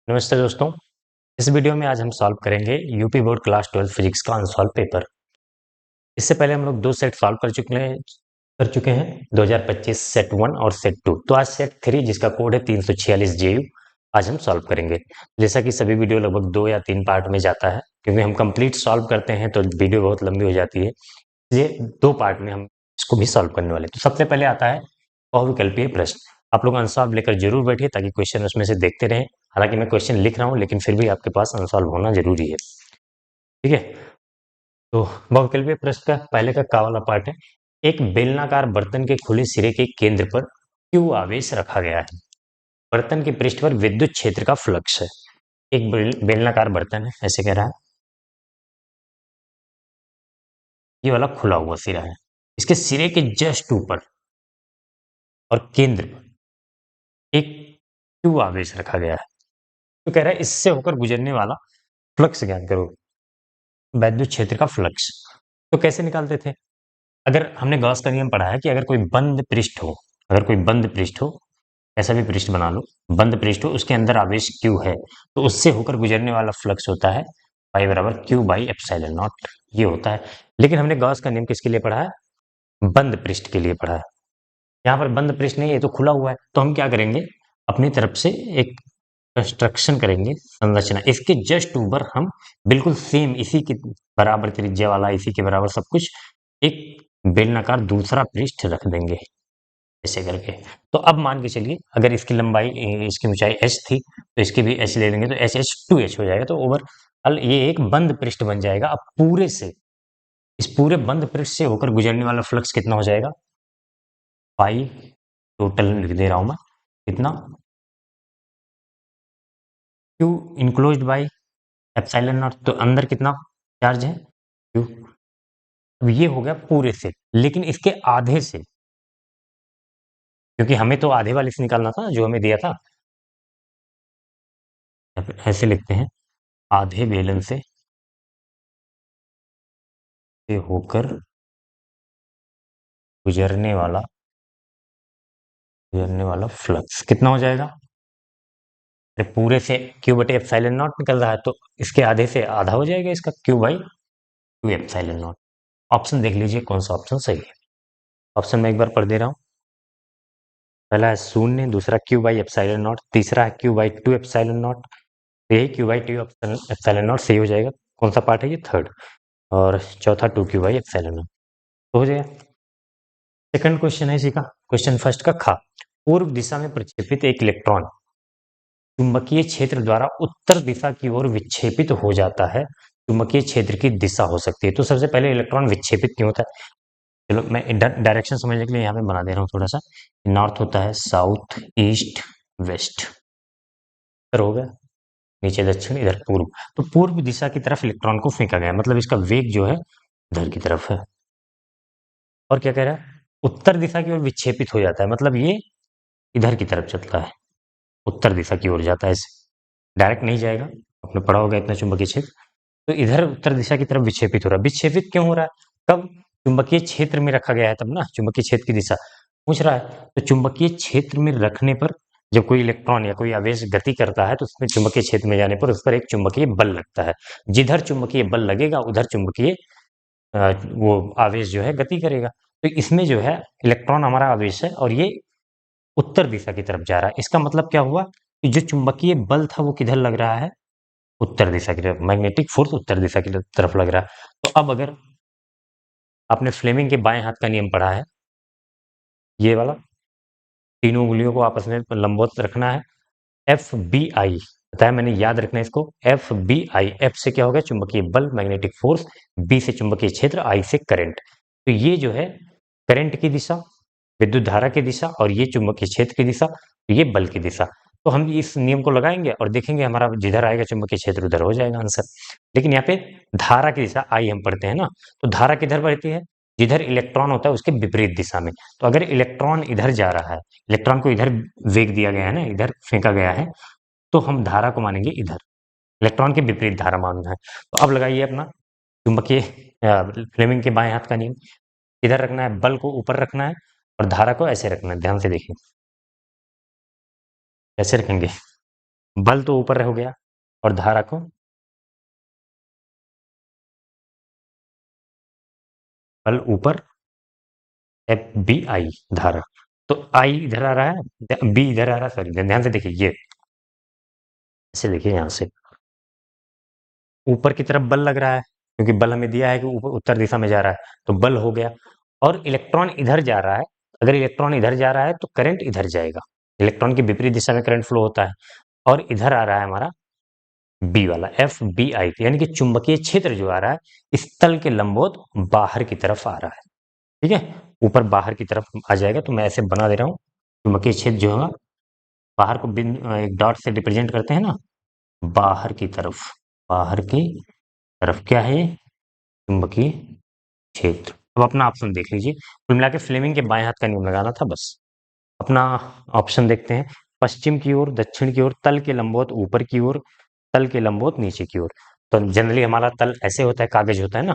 नमस्ते दोस्तों। इस वीडियो में आज हम सॉल्व करेंगे यूपी बोर्ड क्लास 12 फिजिक्स का अनसॉल्व पेपर। इससे पहले हम लोग दो सेट सॉल्व कर चुके हैं 2025 सेट 1 और सेट 2। तो आज सेट 3 जिसका कोड है 346 JU आज हम सॉल्व करेंगे। जैसा कि सभी वीडियो लगभग 2 या 3 पार्ट में जाता है, क्योंकि हम कंप्लीट सॉल्व करते हैं तो वीडियो बहुत लंबी हो जाती है, इसलिए 2 पार्ट में हम इसको भी सॉल्व करने वाले हैं। तो सबसे पहले आता है बहुविकल्पीय प्रश्न। आप लोग आंसर लेकर जरूर बैठिए ताकि क्वेश्चन उसमें से देखते रहें। हालांकि मैं क्वेश्चन लिख रहा हूं, लेकिन फिर भी आपके पास आंसर होना जरूरी है। ठीक है, तो बहुविकल्पीय प्रश्न का पहले का वाला पार्ट है। एक बेलनाकार बर्तन के खुले सिरे के केंद्र पर Q आवेश रखा गया है। बर्तन के पृष्ठ पर विद्युत क्षेत्र का फ्लक्स है। एक बेलनाकार बर्तन है, ऐसे कह रहा है। ये वाला खुला हुआ सिरा है, इसके सिरे के जस्ट ऊपर और केंद्र पर एक Q आवेश रखा गया है। तो कह रहा है इससे होकर गुजरने वाला फ्लक्स ज्ञात करो, वैद्युत क्षेत्र का फ्लक्स। तो कैसे निकालते थे? अगर हमने गॉस का नियम पढ़ा है कि अगर कोई बंद पृष्ठ हो, ऐसा भी पृष्ठ बना लो, बंद पृष्ठ हो, उसके अंदर आवेश Q है, तो उससे होकर गुजरने वाला फ्लक्स होता है पाई बराबर Q बाई एप्सिलॉन नॉट, ये होता है। लेकिन हमने गॉस का नियम किसके लिए पढ़ा है? बंद पृष्ठ के लिए पढ़ा है। यहाँ पर बंद पृष्ठ नहीं है, ये तो खुला हुआ है। तो हम क्या करेंगे, अपनी तरफ से एक कंस्ट्रक्शन करेंगे, संरचना। इसके जस्ट ऊपर हम बिल्कुल सेम इसी के बराबर त्रिज्या वाला, इसी के बराबर सब कुछ, एक बेलनाकार दूसरा पृष्ठ रख देंगे, ऐसे करके। तो अब मान के चलिए, अगर इसकी लंबाई, इसकी ऊंचाई h थी, तो इसकी भी h ले लेंगे, तो h 2h हो जाएगा। तो ओवरऑल ये एक बंद पृष्ठ बन जाएगा। अब पूरे से, इस पूरे बंद पृष्ठ से होकर गुजरने वाला फ्लक्स कितना हो जाएगा? पाई, टोटल लिख दे रहा हूं मैं, कितना? Q enclosed by epsilon naught. तो अंदर कितना चार्ज है? Q। अब ये हो गया पूरे से, लेकिन इसके आधे से, क्योंकि हमें तो आधे वाले से निकालना था जो हमें दिया था। ऐसे लिखते हैं, आधे बेलन से होकर गुजरने वाला फ्लक्स कितना हो जाएगा? अरे पूरे से Q बटे एप्सिलॉन नॉट निकल रहा है, तो इसके आधे से आधा हो जाएगा इसका, Q by 2 epsilon not. Option देख लीजिए कौन सा ऑप्शन सही है। ऑप्शन मैं एक बार पढ़ दे रहा हूँ। पहला है 0, दूसरा Q बाई एप्सिलॉन नॉट, तीसरा है Q बाई 2 एप्सिलॉन नॉट। तो यही Q बाई 2 एप्सिलॉन नॉट सही हो जाएगा। कौन सा पार्ट है ये? थर्ड। और चौथा 2Q बाई एप्सिलॉन नॉट। तो हो जाएगा। सेकंड क्वेश्चन है इसी का, क्वेश्चन फर्स्ट का खा। पूर्व दिशा में प्रक्षेपित एक इलेक्ट्रॉन चुंबकीय क्षेत्र द्वारा उत्तर दिशा की ओर विक्षेपित हो जाता है। चुंबकीय क्षेत्र की दिशा हो सकती है। तो सबसे पहले इलेक्ट्रॉन विक्षेपित क्यों होता है? चलो मैं डायरेक्शन समझने के लिए यहाँ पे बना दे रहा हूँ थोड़ा सा। नॉर्थ होता है, साउथ, ईस्ट, वेस्ट, उत्तर हो गया, नीचे दक्षिण, इधर पूर्व। तो पूर्व दिशा की तरफ इलेक्ट्रॉन को फेंका गया, मतलब इसका वेग जो है इधर की तरफ है। और क्या कह रहा है? उत्तर दिशा की ओर विक्षेपित हो जाता है, मतलब ये इधर की तरफ चलता है, उत्तर दिशा की ओर जाता है। ऐसे डायरेक्ट नहीं जाएगा, आपने पढ़ा होगा इतना चुंबकीय क्षेत्र। तो इधर उत्तर दिशा की तरफ विक्षेपित हो रहा है। विक्षेपित क्यों हो रहा है? कब? चुंबकीय क्षेत्र में रखा गया है तब ना, चुंबकीय क्षेत्र की दिशा पूछ रहा है। तो चुंबकीय क्षेत्र में रखने पर, जब कोई इलेक्ट्रॉन या कोई आवेश गति करता है, तो उसमें चुंबकीय क्षेत्र में जाने पर उस पर एक चुंबकीय बल लगता है। जिधर चुंबकीय बल लगेगा उधर चुंबकीय वो आवेश जो है गति करेगा। तो इसमें जो है इलेक्ट्रॉन हमारा आवेश है, और ये उत्तर दिशा की तरफ जा रहा है। इसका मतलब क्या हुआ कि जो चुंबकीय बल था वो किधर लग रहा है? उत्तर दिशा की तरफ। मैग्नेटिक फोर्स उत्तर दिशा की तरफ लग रहा है। तो अब अगर आपने फ्लेमिंग के बाएं हाथ का नियम पढ़ा है, ये वाला, तीनों उंगलियों को आपस में लंबवत रखना है। FBI बताया मैंने, याद रखना है इसको। FBI, F से क्या हो गया? चुंबकीय बल, मैग्नेटिक फोर्स, B से चुंबकीय क्षेत्र, I से करंट। तो ये जो है करंट की दिशा, विद्युत धारा की दिशा, और ये चुंबकीय क्षेत्र की दिशा, तो ये बल की दिशा। तो हम इस नियम को लगाएंगे और देखेंगे हमारा जिधर आएगा चुंबकीय क्षेत्र उधर हो जाएगा आंसर। लेकिन यहाँ पे धारा की दिशा आई हम पढ़ते हैं ना, तो धारा किधर बढ़ती है? जिधर इलेक्ट्रॉन होता है उसके विपरीत दिशा में। तो अगर इलेक्ट्रॉन इधर जा रहा है, इलेक्ट्रॉन को इधर वेग दिया गया है ना, इधर फेंका गया है, तो हम धारा को मानेंगे इधर, इलेक्ट्रॉन के विपरीत धारा मानना है। तो अब लगाइए अपना चुंबकीय फ्लेमिंग के बाएं हाथ का नियम। इधर रखना है, बल को ऊपर रखना है, और धारा को ऐसे रखना है। ध्यान से देखिए कैसे रखेंगे। बल तो ऊपर हो गया, और धारा को बल ऊपर, एफ बी आई धारा। तो आई इधर आ रहा है, बी इधर आ रहा है, सॉरी ध्यान से देखिए, ये ऐसे देखिए यहाँ से ऊपर की तरफ बल लग रहा है, क्योंकि बल हमें दिया है कि ऊपर उत्तर दिशा में जा रहा है, तो बल हो गया। और इलेक्ट्रॉन इधर जा रहा है, अगर इलेक्ट्रॉन इधर जा रहा है तो करंट इधर जाएगा, इलेक्ट्रॉन की विपरीत दिशा में करंट फ्लो होता है। और इधर आ रहा है हमारा बी वाला, एफ बी आई, यानी कि चुंबकीय क्षेत्र जो आ रहा है इस तल के लंबवत बाहर की तरफ आ रहा है। ठीक है, ऊपर बाहर की तरफ आ जाएगा, तो मैं ऐसे बना दे रहा हूँ। चुंबकीय क्षेत्र जो होगा बाहर को बिंदु एक डॉट से रिप्रेजेंट करते हैं ना, बाहर की तरफ, बाहर की तरफ क्या है ये, चुंबकीय क्षेत्र। अब अपना ऑप्शन देख लीजिए, कुल मिला के फ्लेमिंग के बाएं हाथ का नियम लगाना था बस। अपना ऑप्शन देखते हैं, पश्चिम की ओर, दक्षिण की ओर, तल के लंबवत ऊपर की ओर, तल के लंबवत नीचे की ओर। तो जनरली हमारा तल ऐसे होता है, कागज होता है ना,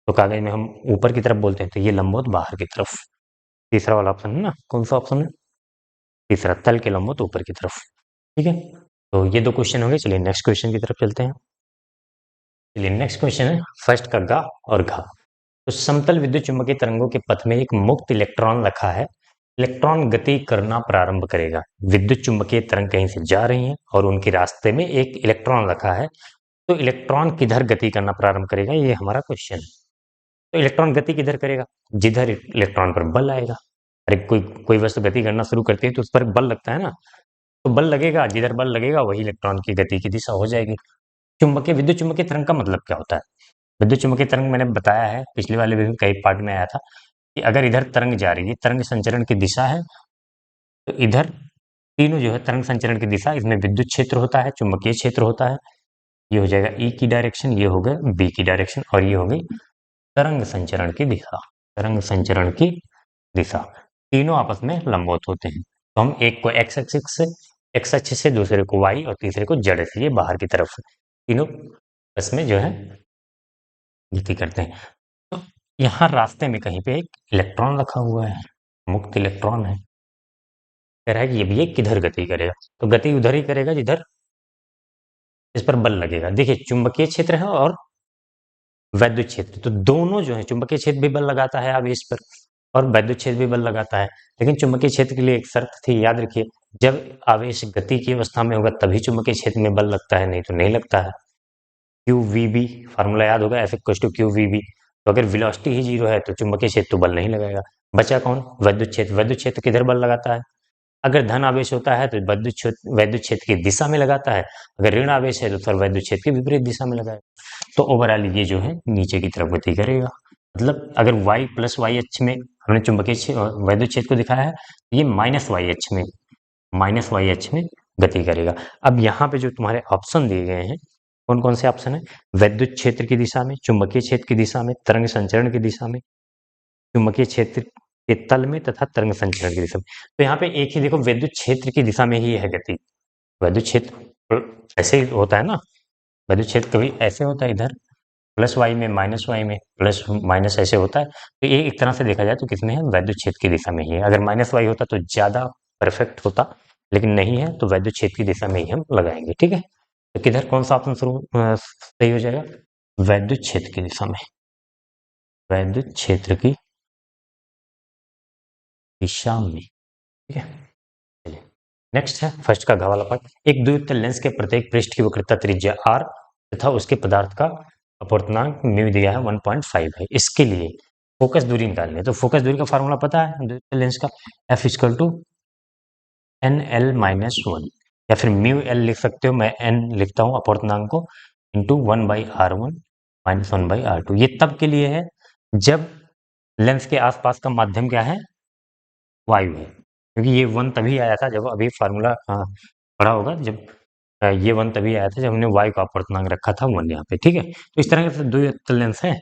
तो कागज में हम ऊपर की तरफ बोलते हैं, तो ये लंबवत बाहर की तरफ। तीसरा वाला ऑप्शन है ना, कौन सा ऑप्शन है, तीसरा, तल के लंबवत ऊपर की तरफ। ठीक है, तो ये दो क्वेश्चन हो गए। चलिए नेक्स्ट क्वेश्चन की तरफ चलते हैं। चलिए नेक्स्ट क्वेश्चन है फर्स्ट का गा और घा। तो समतल विद्युत चुम्बकीय तरंगों के पथ में एक मुक्त इलेक्ट्रॉन रखा है। इलेक्ट्रॉन गति करना प्रारंभ करेगा। विद्युत चुम्बकीय तरंग कहीं से जा रही है और उनके रास्ते में एक इलेक्ट्रॉन रखा है, तो इलेक्ट्रॉन किधर गति करना प्रारंभ करेगा, ये हमारा क्वेश्चन है। तो इलेक्ट्रॉन गति किधर करेगा, जिधर इलेक्ट्रॉन पर बल आएगा। अरे कोई कोई वस्तु गति करना शुरू करती है तो उस पर बल लगता है ना, तो बल लगेगा, जिधर बल लगेगा वही इलेक्ट्रॉन की गति की दिशा हो जाएगी। चुंबकीय विद्युत चुम्बकीय तरंग का मतलब क्या होता है, विद्युत चुम्बकीय तरंग मैंने बताया है, पिछले वाले भी कई पार्ट में आया था, कि अगर इधर तरंग जा रही है, तरंग संचरण की दिशा है, तो इधर तीनों जो है तरंग संचरण की दिशा, इसमें विद्युत क्षेत्र होता है, चुंबकीय क्षेत्र होता है। ये हो जाएगा ई की डायरेक्शन, ये हो गया बी की डायरेक्शन, और ये हो गई तरंग संचरण की दिशा। तरंग संचरण की दिशा, तीनों आपस में लंबवत होते हैं। तो हम एक को एक्स एक्सिस से, एक्स अक्ष से, दूसरे को वाई और तीसरे को जेड से, ये बाहर की तरफ तीनों इसमें जो है गति करते हैं। तो यहाँ रास्ते में कहीं पे एक इलेक्ट्रॉन रखा हुआ है, मुक्त इलेक्ट्रॉन है। कह रहा है कि ये भी ये किधर गति करेगा, तो गति उधर ही करेगा जिधर इस पर बल लगेगा। देखिए चुंबकीय क्षेत्र है और वैद्युत क्षेत्र, तो दोनों जो है, चुंबकीय क्षेत्र भी बल लगाता है आवेश पर और वैद्युत क्षेत्र भी बल लगाता है। लेकिन चुंबकीय क्षेत्र के लिए एक शर्त थी, याद रखिए, जब आवेश गति की अवस्था में होगा तभी चुंबकीय क्षेत्र में बल लगता है, नहीं तो नहीं लगता है। क्यू वी बी फार्मूला याद होगा, F equal to Q V B. तो अगर वेलोसिटी ही जीरो है तो चुंबकीय क्षेत्र तो बल नहीं लगाएगा। बचा कौन, वैद्युत क्षेत्र। वैद्युत क्षेत्र किधर बल लगाता है, अगर धन आवेश होता है तो वैद्युत क्षेत्र की दिशा में लगाता है, अगर ऋण आवेश है तो सर वैद्युत क्षेत्र की विपरीत दिशा में लगाएगा। तो ओवरऑल ये जो है नीचे की तरफ गति करेगा। मतलब अगर y प्लस वाई अक्ष में हमने वैद्युत क्षेत्र को दिखाया है, ये माइनस वाई अक्ष में, माइनस वाई अक्ष में गति करेगा। अब यहाँ पे जो तुम्हारे ऑप्शन दिए गए हैं, कौन कौन से ऑप्शन है, वैद्युत क्षेत्र की दिशा में, चुंबकीय क्षेत्र की दिशा में, तरंग संचरण की दिशा में, चुंबकीय क्षेत्र के तल में तथा तरंग संचरण की दिशा में। तो यहाँ पे एक ही देखो, विद्युत क्षेत्र की दिशा में ही है गति। वैद्युत क्षेत्र ऐसे ही होता है ना, वैद्युत क्षेत्र कभी ऐसे होता है इधर प्लस वाई में, माइनस वाई में, प्लस माइनस ऐसे होता है। तो ये एक तरह से देखा जाए तो किसमें है, वैद्युत क्षेत्र की दिशा में ही है। अगर माइनस वाई होता तो ज्यादा परफेक्ट होता, लेकिन नहीं है तो वैद्युत क्षेत्र की दिशा में ही हम लगाएंगे। ठीक है, तो किधर कौन सा ऑप्शन सही हो जाएगा, वैद्युत क्षेत्र की दिशा में, वैद्युत क्षेत्र की दिशा में। ठीक है, चलिए नेक्स्ट है फर्स्ट का घ वाला पार्ट। एक द्वियुक्त लेंस के प्रत्येक पृष्ठ की वक्रता त्रिज्या r तथा उसके पदार्थ का अपवर्तनांक म्यू दिया है 1.5 है। इसके लिए फोकस दूरी निकालनी है। तो फोकस दूरी का फार्मूला पता है द्वियुक्त लेंस का, F equal to N L minus one, या फिर म्यू एल लिख सकते हो, मैं एन लिखता हूँ अपवर्तनांक को, इंटू 1/r1 माइनस 1/r2। ये तब के लिए है जब लेंस के आसपास का माध्यम क्या है, वायु है। क्योंकि ये वन तभी आया था जब, अभी फार्मूला पढ़ा होगा जब, ये वन तभी आया था जब हमने वायु का अपवर्तनांक रखा था वन यहाँ पे। ठीक है, तो इस तरह के द्वियुक्त लेंस है,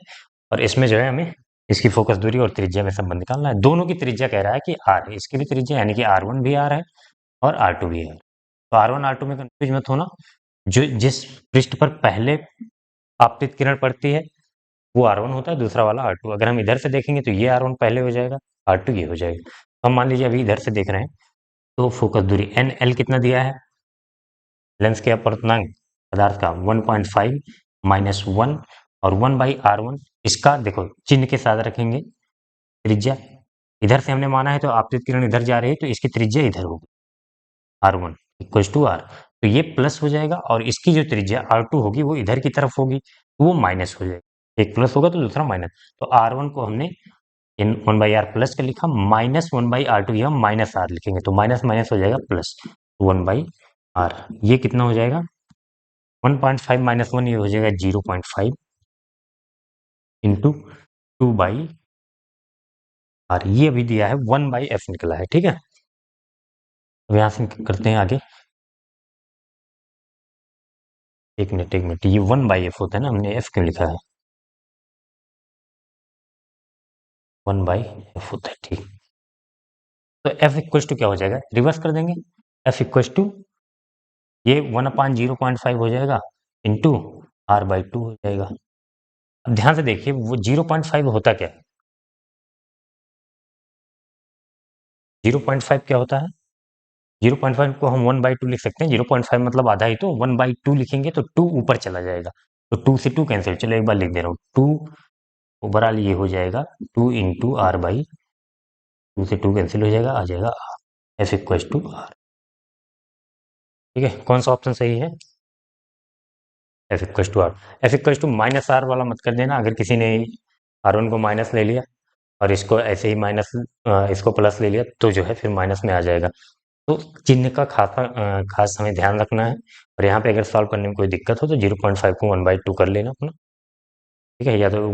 और इसमें जो है हमें इसकी फोकस दूरी और त्रिज्या में संबंध निकालना है। दोनों की त्रिज्या कह रहा है कि आर है, इसकी भी त्रिज्या यानी कि R1 भी आर है और R2 भी है। तो R1 R2 में कंफ्यूज मत होना, जो जिस पृष्ठ पर पहले आपतित किरण पड़ती है वो R1 होता है, दूसरा वाला R2। अगर हम इधर से देखेंगे तो ये R1 पहले हो जाएगा, R2 ये हो जाएगा। तो हम मान लीजिए अभी इधर से देख रहे हैं, तो फोकस दूरी एन एल कितना दिया है, लेंस के अपवर्तनांक पदार्थ का 1.5 माइनस 1 और 1/r1, इसका देखो चिन्ह के साथ रखेंगे त्रिज्या। इधर से हमने माना है तो आपतित किरण इधर जा रही है तो इसकी त्रिज्या इधर होगी, r1 इक्वल्स टू r। तो ये प्लस हो जाएगा और इसकी जो त्रिज्या r2 होगी वो इधर की तरफ होगी, तो वो माइनस हो जाएगी। एक प्लस होगा तो दूसरा माइनस। तो r1 को हमने इन 1/r प्लस का लिखा, माइनस 1/r2 ये हम माइनस r लिखेंगे, तो माइनस माइनस हो जाएगा प्लस 1/r। ये कितना हो जाएगा 1.5 माइनस 1, ये हो जाएगा 0.5 इंटू 2/r। ये अभी दिया है 1/f निकला है, ठीक है। अब यहाँ से करते हैं आगे। एक मिनट, ये 1/f होता है ना, हमने f क्यों लिखा है, 1/f होता है, ठीक। तो f इक्वल टू क्या हो जाएगा, रिवर्स कर देंगे। f इक्वल टू ये 1/0.5 हो जाएगा इंटू r/2 हो जाएगा। अब ध्यान से देखिए वो 0.5 होता क्या है, 0.5 क्या होता है, 0.5 को हम 1/2 लिख सकते हैं। 0.5 मतलब आधा ही, तो 1/2 लिखेंगे तो 2 ऊपर चला जाएगा, तो 2 से 2 कैंसिल। चलो एक बार लिख दे रहा हूँ, 2 ओवरऑल ये हो जाएगा 2 इंटू r/2 से 2 कैंसिल हो जाएगा, आ जाएगा f इक्वल टू r। ठीक है, कौन सा ऑप्शन सही है, f equal to r। f equal to minus r वाला मत कर देना, अगर किसी ने r1 को माइनस ले लिया और इसको ऐसे ही माइनस, इसको प्लस ले लिया तो जो है फिर माइनस में आ जाएगा। तो चिन्ह का खास हमें ध्यान रखना है। और यहाँ पे अगर सॉल्व करने में कोई दिक्कत हो तो 0.5 को 1/2 कर लेना अपना, ठीक है, या तो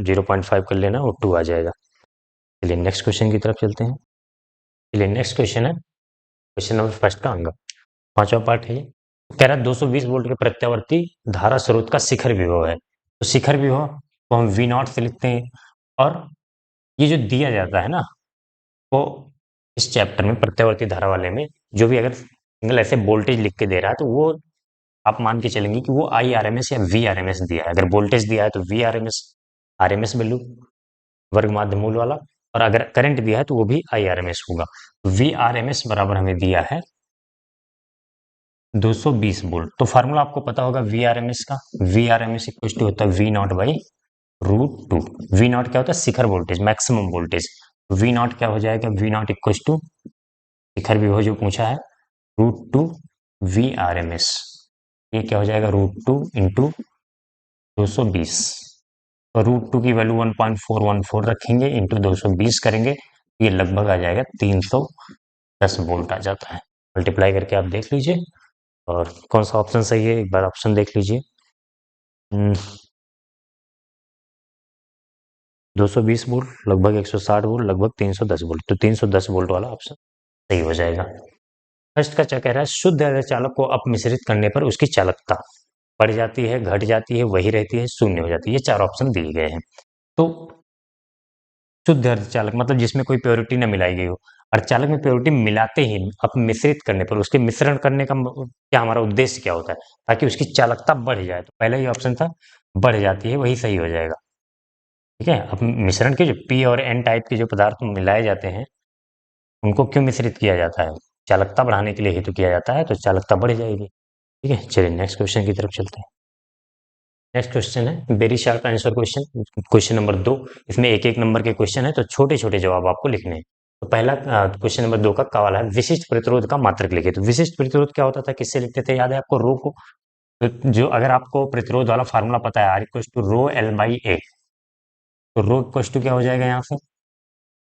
0.5 कर लेना और 2 आ जाएगा। चलिए नेक्स्ट क्वेश्चन की तरफ चलते हैं। चलिए नेक्स्ट क्वेश्चन है क्वेश्चन नंबर फर्स्ट का अंग, पांचवा पार्ट है ये। कह रहा है 220 वोल्ट के प्रत्यावर्ती धारा स्रोत का शिखर विभव है, तो शिखर विभव को हम V नॉट से लिखते हैं। और ये जो दिया जाता है ना, वो इस चैप्टर में प्रत्यावर्ती धारा वाले में जो भी अगर सिंगल ऐसे वोल्टेज लिख के दे रहा है तो वो आप मान के चलेंगे कि वो IRMS या VRMS दिया है। अगर वोल्टेज दिया है तो VRMS, RMS वैल्यू वर्ग माध्य मूल वाला, और अगर करंट दिया है तो वो भी IRMS होगा। VRMS बराबर हमें दिया है 220 वोल्ट। तो फार्मूला आपको पता होगा VRMS का, VRMS इक्वल टू होता है V naught by √2। V naught क्या होता है, शिखर voltage, maximum voltage. V naught क्या हो जाएगा, V नॉट इक्वल टू शिखर विभव जो पूछा है √2 VRMS, ये क्या हो जाएगा √2 इंटू 220, और √2 की वैल्यू 1.414 रखेंगे इंटू 220 करेंगे, ये लगभग आ जाएगा 310 वोल्ट आ जाता है। मल्टीप्लाई करके आप देख लीजिए और कौन सा ऑप्शन सही है एक बार ऑप्शन देख लीजिए। 220 वोल्ट लगभग 160 वोल्ट लगभग 310 वोल्ट, तो 310 वोल्ट वाला ऑप्शन सही हो जाएगा। फर्स्ट का क्या कह रहा है, शुद्ध अर्धचालक को अपमिश्रित करने पर उसकी चालकता बढ़ जाती है, घट जाती है, वही रहती है, शून्य हो जाती है। ये चार ऑप्शन दिए गए हैं। तो शुद्ध अर्धचालक मतलब जिसमें कोई प्योरिटी न मिलाई गई हो। अर्धचालक में प्योरिटी मिलाते ही अपमिश्रित करने पर उसके मिश्रण करने का क्या हमारा उद्देश्य क्या होता है, ताकि उसकी चालकता बढ़ जाए। तो पहला ही ऑप्शन था बढ़ जाती है, वही सही हो जाएगा। ठीक है, अब मिश्रण के जो P और N टाइप के जो पदार्थ मिलाए जाते हैं उनको क्यों मिश्रित किया जाता है, चालकता बढ़ाने के लिए ही तो किया जाता है, तो चालकता बढ़ जाएगी। ठीक है, चलिए नेक्स्ट क्वेश्चन की तरफ चलते हैं। नेक्स्ट क्वेश्चन है very short answer question, question number 2। इसमें एक एक नंबर के क्वेश्चन है, तो छोटे छोटे जवाब आपको लिखने हैं। तो पहला क्वेश्चन नंबर 2 का वाला है विशिष्ट प्रतिरोध का मात्रक लिखिए। तो विशिष्ट प्रतिरोध क्या होता था, किससे लिखते थे, याद है आपको, रो को। तो जो अगर आपको प्रतिरोध वाला फार्मूला पता है, R equal to rho L by A, तो रो इक्वल टू क्या हो जाएगा यहाँ से,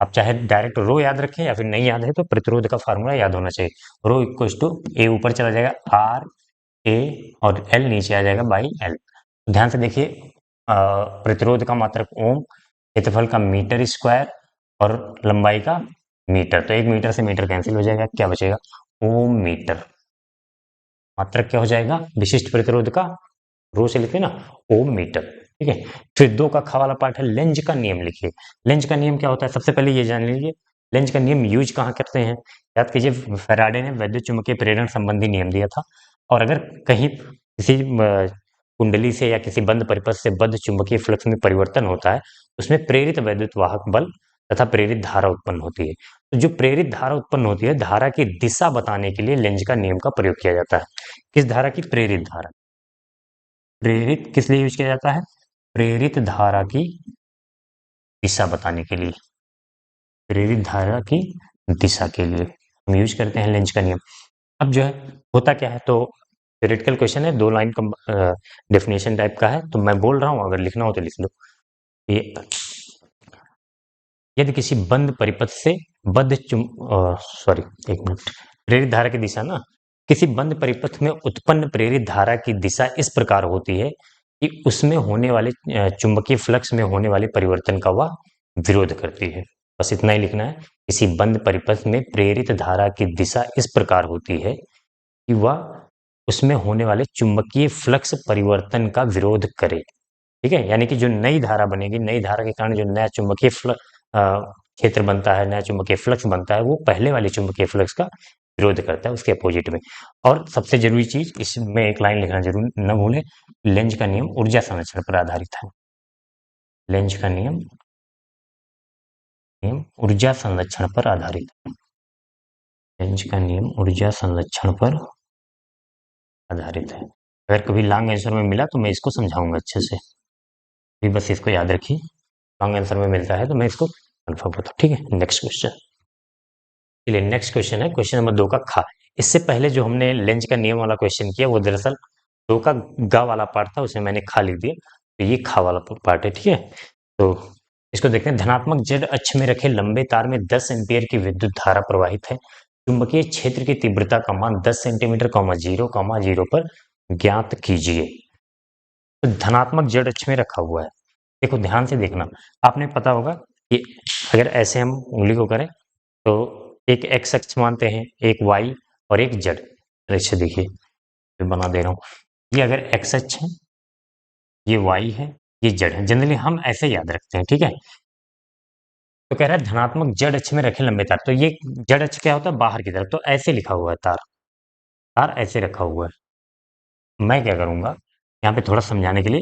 आप चाहे डायरेक्ट रो याद रखें या फिर नहीं याद है तो प्रतिरोध का फार्मूला याद होना चाहिए। रो इक्वल टू ए ऊपर चला जाएगा आर ए और एल नीचे आ जाएगा बाई एल। ध्यान से देखिए, प्रतिरोध का मात्रक ओम, क्षेत्रफल का मीटर स्क्वायर और लंबाई का मीटर। तो 1 मीटर से मीटर कैंसिल हो जाएगा, क्या बचेगा ओम मीटर। मात्रक क्या हो जाएगा विशिष्ट प्रतिरोध का, रो से लिखिए ना ओम मीटर। ठीक है, फिर 2 का ख वाला पार्ट है लेंज का नियम लिखिए। लेंज का नियम क्या होता है, सबसे पहले ये जान लीजिए लेंज का नियम यूज कहाँ करते हैं। याद कीजिए फैराडे ने वैद्युत चुंबकीय प्रेरण संबंधी नियम दिया था, और अगर कहीं किसी कुंडली से या किसी बंद परिपथ से बद्ध चुंबकीय फ्लक्स में परिवर्तन होता है, उसमें प्रेरित वैद्युत वाहक बल तथा प्रेरित धारा उत्पन्न होती है। तो जो प्रेरित धारा उत्पन्न होती है, धारा की दिशा बताने के लिए लेंज का नियम का प्रयोग किया जाता है। किस धारा की? प्रेरित धारा। प्रेरित किस लिए यूज किया जाता है? प्रेरित धारा की दिशा बताने के लिए, प्रेरित धारा की दिशा के लिए हम यूज करते हैं लेंज का नियम। अब जो है होता क्या है, तो थ्योरेटिकल क्वेश्चन है, 2 लाइन का डेफिनेशन टाइप का है, तो मैं बोल रहा हूँ, अगर लिखना हो तो लिख लो। ये यदि किसी बंद परिपथ से सॉरी, एक मिनट, प्रेरित धारा की दिशा ना, किसी बंद परिपथ में उत्पन्न प्रेरित धारा की दिशा इस प्रकार होती है कि उसमें होने वाले चुंबकीय फ्लक्स में होने वाले परिवर्तन का वह विरोध करती है। बस इतना ही लिखना है। किसी बंद परिपथ में प्रेरित धारा की दिशा इस प्रकार होती है कि वह उसमें होने वाले चुंबकीय फ्लक्स परिवर्तन का विरोध करे। ठीक है, यानी कि जो नई धारा बनेगी, नई धारा के कारण जो नया चुंबकीय क्षेत्र बनता है, नया चुंबकीय फ्लक्स बनता है, वो पहले वाले चुंबकीय फ्लक्स का विरोध करता है, उसके अपोजिट में। और सबसे जरूरी चीज इसमें एक लाइन लिखना जरूर न भूलें, लेंज का नियम ऊर्जा संरक्षण पर आधारित है। लेंज का नियम ऊर्जा संरक्षण पर आधारित है। लेंज का नियम ऊर्जा संरक्षण पर आधारित है। अगर कभी लॉन्ग आंसर में मिला तो मैं इसको समझाऊंगा अच्छे से, भी बस इसको याद रखिए। लॉन्ग आंसर में मिलता है तो मैं इसको कन्फर्म करता हूँ। ठीक है, नेक्स्ट क्वेश्चन। चलिए नेक्स्ट क्वेश्चन है, क्वेश्चन नंबर 2 का खा। इससे पहले जो हमने लेंज का नियम वाला क्वेश्चन किया वो दरअसल 2 का गा वाला पार्ट था, उसमें मैंने खा लिख दिया, तो ये खा वाला पार्ट है। ठीक है, तो इसको देखते हैं। धनात्मक जेड अक्ष में रखे लंबे तार में 10 एम्पीयर की विद्युत धारा प्रवाहित है। चुंबकीय क्षेत्र की तीव्रता का मान 10 सेंटीमीटर, 0,0 पर ज्ञात कीजिए। तो धनात्मक जेड अक्ष में रखा हुआ है। देखो ध्यान से देखना, आपने पता होगा कि अगर ऐसे हम उंगली को करें तो एक एक्स अक्ष मानते हैं, एक वाई और एक जेड। ऐसे देखिए, मैं बना दे रहा हूँ, ये अगर एक्स अक्ष है, ये वाई है, ये जेड है। जनरली हम ऐसे याद रखते हैं। ठीक है, तो कह रहा है धनात्मक जेड अक्ष में रखे लंबे तार, तो ये जेड अक्ष क्या होता है? बाहर की तरफ, तो ऐसे लिखा हुआ है तार, तार ऐसे रखा हुआ है। मैं क्या करूंगा यहाँ पे थोड़ा समझाने के लिए,